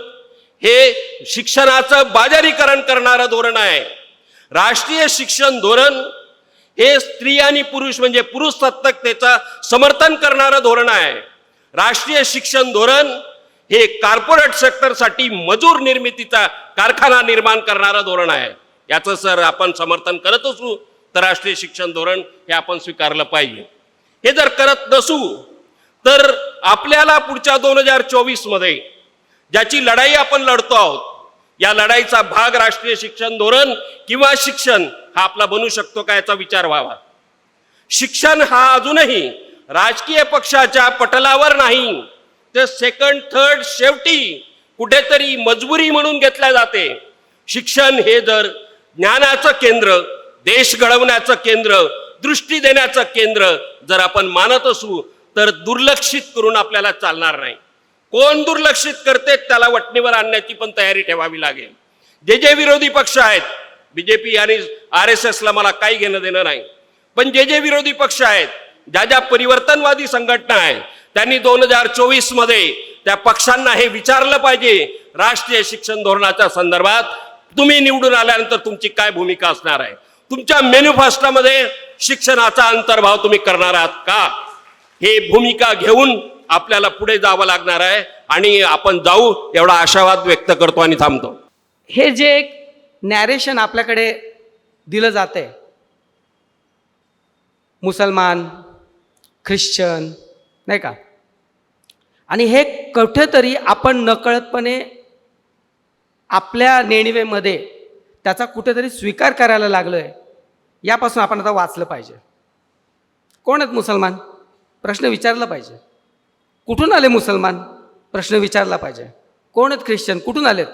हे शिक्षणाचं बाजारीकरण करणारं धोरण आहे. राष्ट्रीय शिक्षण धोरण हे स्त्री आणि पुरुष म्हणजे पुरुष सत्ताकतेचं समर्थन करणारं धोरण आहे. राष्ट्रीय शिक्षण धोरण हे कॉर्पोरेट सेक्टरसाठी मजूर निर्मितीचा कारखाना निर्माण करणारं धोरण आहे. याचं सर आपण समर्थन करत असू तर राष्ट्रीय शिक्षण धोरण हे आपण स्वीकारलं पाहिजे. हे जर करत नसू तर आपल्याला पुढच्या 2024 मध्ये ज्याची लढाई आपण लढतो आहोत, या लढाईचा भाग राष्ट्रीय शिक्षण धोरण किंवा शिक्षण हा आपला बनू शकतो का याचा विचार व्हावा. शिक्षण हा अजूनही राजकीय पक्षाच्या पटलावर नाही तर सेकंड थर्ड शेवटी कुठेतरी मजबुरी म्हणून घेतल्या जाते. शिक्षण हे जर ज्ञानाचं केंद्र, देश घडवण्याचं केंद्र, दृष्टी देण्याचं केंद्र जर आपण मानत असू तर दुर्लक्षित करून आपल्याला चालणार नाही. कोण दुर्लक्षित करते त्याला वटणीवर आणण्याची पण तयारी ठेवावी लागेल. जे विरोधी पक्ष आहेत, बीजेपी आणि RSS ला मला काही घेणं देणं नाही, पण जे विरोधी पक्ष आहेत, ज्या परिवर्तनवादी संघटना आहेत, त्यांनी 2024 मध्ये त्या पक्षांना हे विचारलं पाहिजे, राष्ट्रीय शिक्षण धोरणाच्या संदर्भात तुम्ही निवडून आल्यानंतर तुमची काय भूमिका असणार आहे. तुमच्या मॅनिफेस्टोमध्ये शिक्षणाचा अंतर्भाव तुम्ही करणार आहात का, हे भूमिका घेऊन आपल्याला पुढे जावं लागणार आहे आणि आपण जाऊ एवढा आशावाद व्यक्त करतो आणि थांबतो. हे जे एक नॅरेशन आपल्याकडे दिलं जाते, मुसलमान, ख्रिश्चन, नाही का, आणि हे कुठेतरी आपण नकळतपणे आपल्या नेणिवेमध्ये त्याचा कुठेतरी स्वीकार करायला लागलोय. यापासून आपण आता वाचलं पाहिजे. कोण आहेत मुसलमान प्रश्न विचारला पाहिजे. कुठून आले मुसलमान प्रश्न विचारला पाहिजे. कोण आहेत ख्रिश्चन कुठून आलेत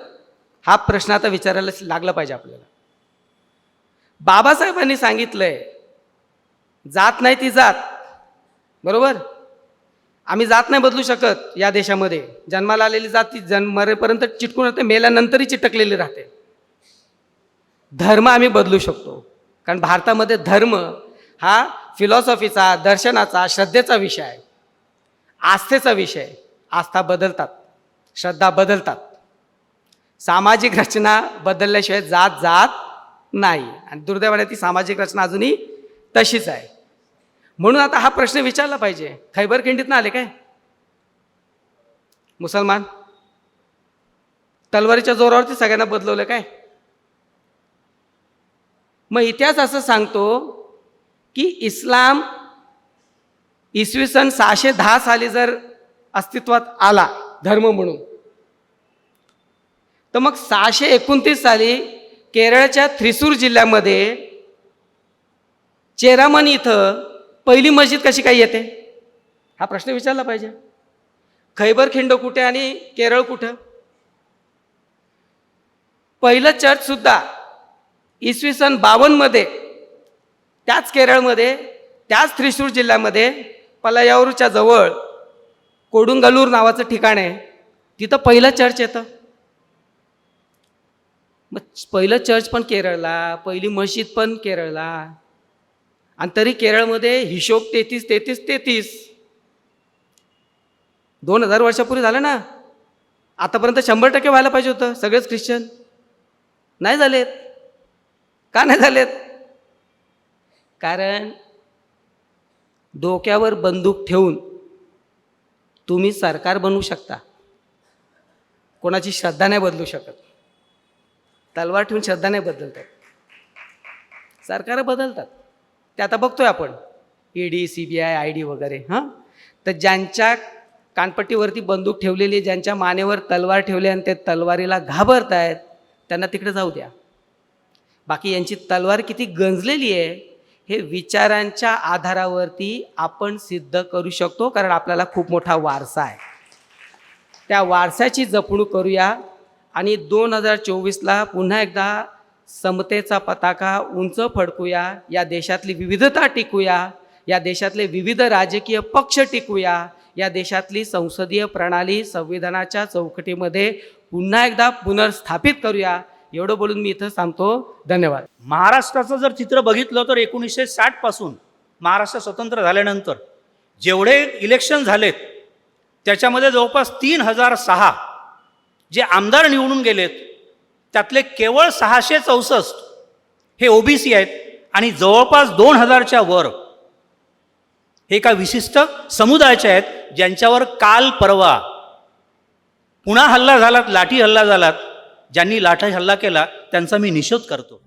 हा प्रश्न आता विचारायला लागला पाहिजे आपल्याला. बाबासाहेबांनी सांगितलंय जात नाही ती जात, बरोबर. आम्ही जात नाही बदलू शकत या देशामध्ये. जन्माला आलेली जात ती मरेपर्यंत चिटकून राहते, मेल्यानंतरही चिटकलेली राहते. धर्म आम्ही बदलू शकतो, कारण भारतामध्ये धर्म हा फिलॉसॉफीचा, दर्शनाचा, श्रद्धेचा विषय आहे, आस्थेचा विषय आहे. आस्था बदलतात, श्रद्धा बदलतात. सामाजिक रचना बदलल्याशिवाय जात जात नाही आणि दुर्दैवाने ती सामाजिक रचना अजूनही तशीच आहे. म्हणून आता हा प्रश्न विचारला पाहिजे. खैबर खिंडीतनं आले काय मुसलमान? तलवारीच्या जोरावरती सगळ्यांना बदलवलं काय? मग इतिहास असं सांगतो की इस्लाम इसवी सन 610 साली जर अस्तित्वात आला धर्म म्हणून, तर मग 629 साली केरळच्या थ्रिसूर जिल्ह्यामध्ये चेरामन इथं पहिली मस्जिद कशी काय येते हा प्रश्न विचारला पाहिजे. खैबर खिंड कुठे आणि केरळ कुठं? पहिलं चर्चसुद्धा इसवी सन 52मध्ये त्याच केरळमध्ये, त्याच थ्रिसूर जिल्ह्यामध्ये पलायावरूच्या जवळ कोडुंगलूर नावाचं ठिकाण आहे, तिथं पहिलं चर्च येतं. मग पहिलं चर्च पण केरळला, पहिली मस्जिद पण केरळला, आणि तरी केरळमध्ये हिशोब 33. 2000 वर्षापूर्वी झालं ना. आतापर्यंत 100% व्हायला पाहिजे होतं, सगळेच ख्रिश्चन. नाही झालेत. का नाही झालेत? कारण डोक्यावर बंदूक ठेवून तुम्ही सरकार बनवू शकता, कोणाची श्रद्धा नाही बदलू शकत. तलवार ठेवून श्रद्धा नाही बदलतात, सरकार बदलतात. ते आता बघतोय आपण, ED, CBI, ID वगैरे. हां, तर ज्यांच्या कानपट्टीवरती बंदूक ठेवलेली, ज्यांच्या मानेवर तलवार ठेवली आणि ते तलवारीला घाबरत आहेत, त्यांना तिकडे जाऊ द्या. बाकी यांची तलवार किती गंजलेली आहे हे विचारांच्या आधारावरती आपण सिद्ध करू शकतो, कारण आपल्याला खूप मोठा वारसा आहे. त्या वारसाची जपणूक करूया आणि 2024ला पुन्हा एकदा समतेचा पताका उंच फडकूया, या देशातली विविधता टिकूया, या देशातले विविध राजकीय पक्ष टिकूया, या देशातली संसदीय प्रणाली संविधानाच्या चौकटीमध्ये पुन्हा एकदा पुनर्स्थापित करूया. एवढं बोलून मी इथं थांबतो. धन्यवाद. महाराष्ट्राचं जर चित्र बघितलं तर 1960 पासून महाराष्ट्र स्वतंत्र झाल्यानंतर जेवढे इलेक्शन झालेत त्याच्यामध्ये जवळपास 3006 जे आमदार निवडून गेलेत त्यातले केवळ 664 हे OBC आहेत आणि जवळपास 2000च्या वर हे एका विशिष्ट समुदायाचे आहेत, ज्यांच्यावर काल परवा पुन्हा हल्ला झालात, लाठी हल्ला झालात. ज्यांनी लाठी हल्ला केला त्यांचा मी निषेध करतो.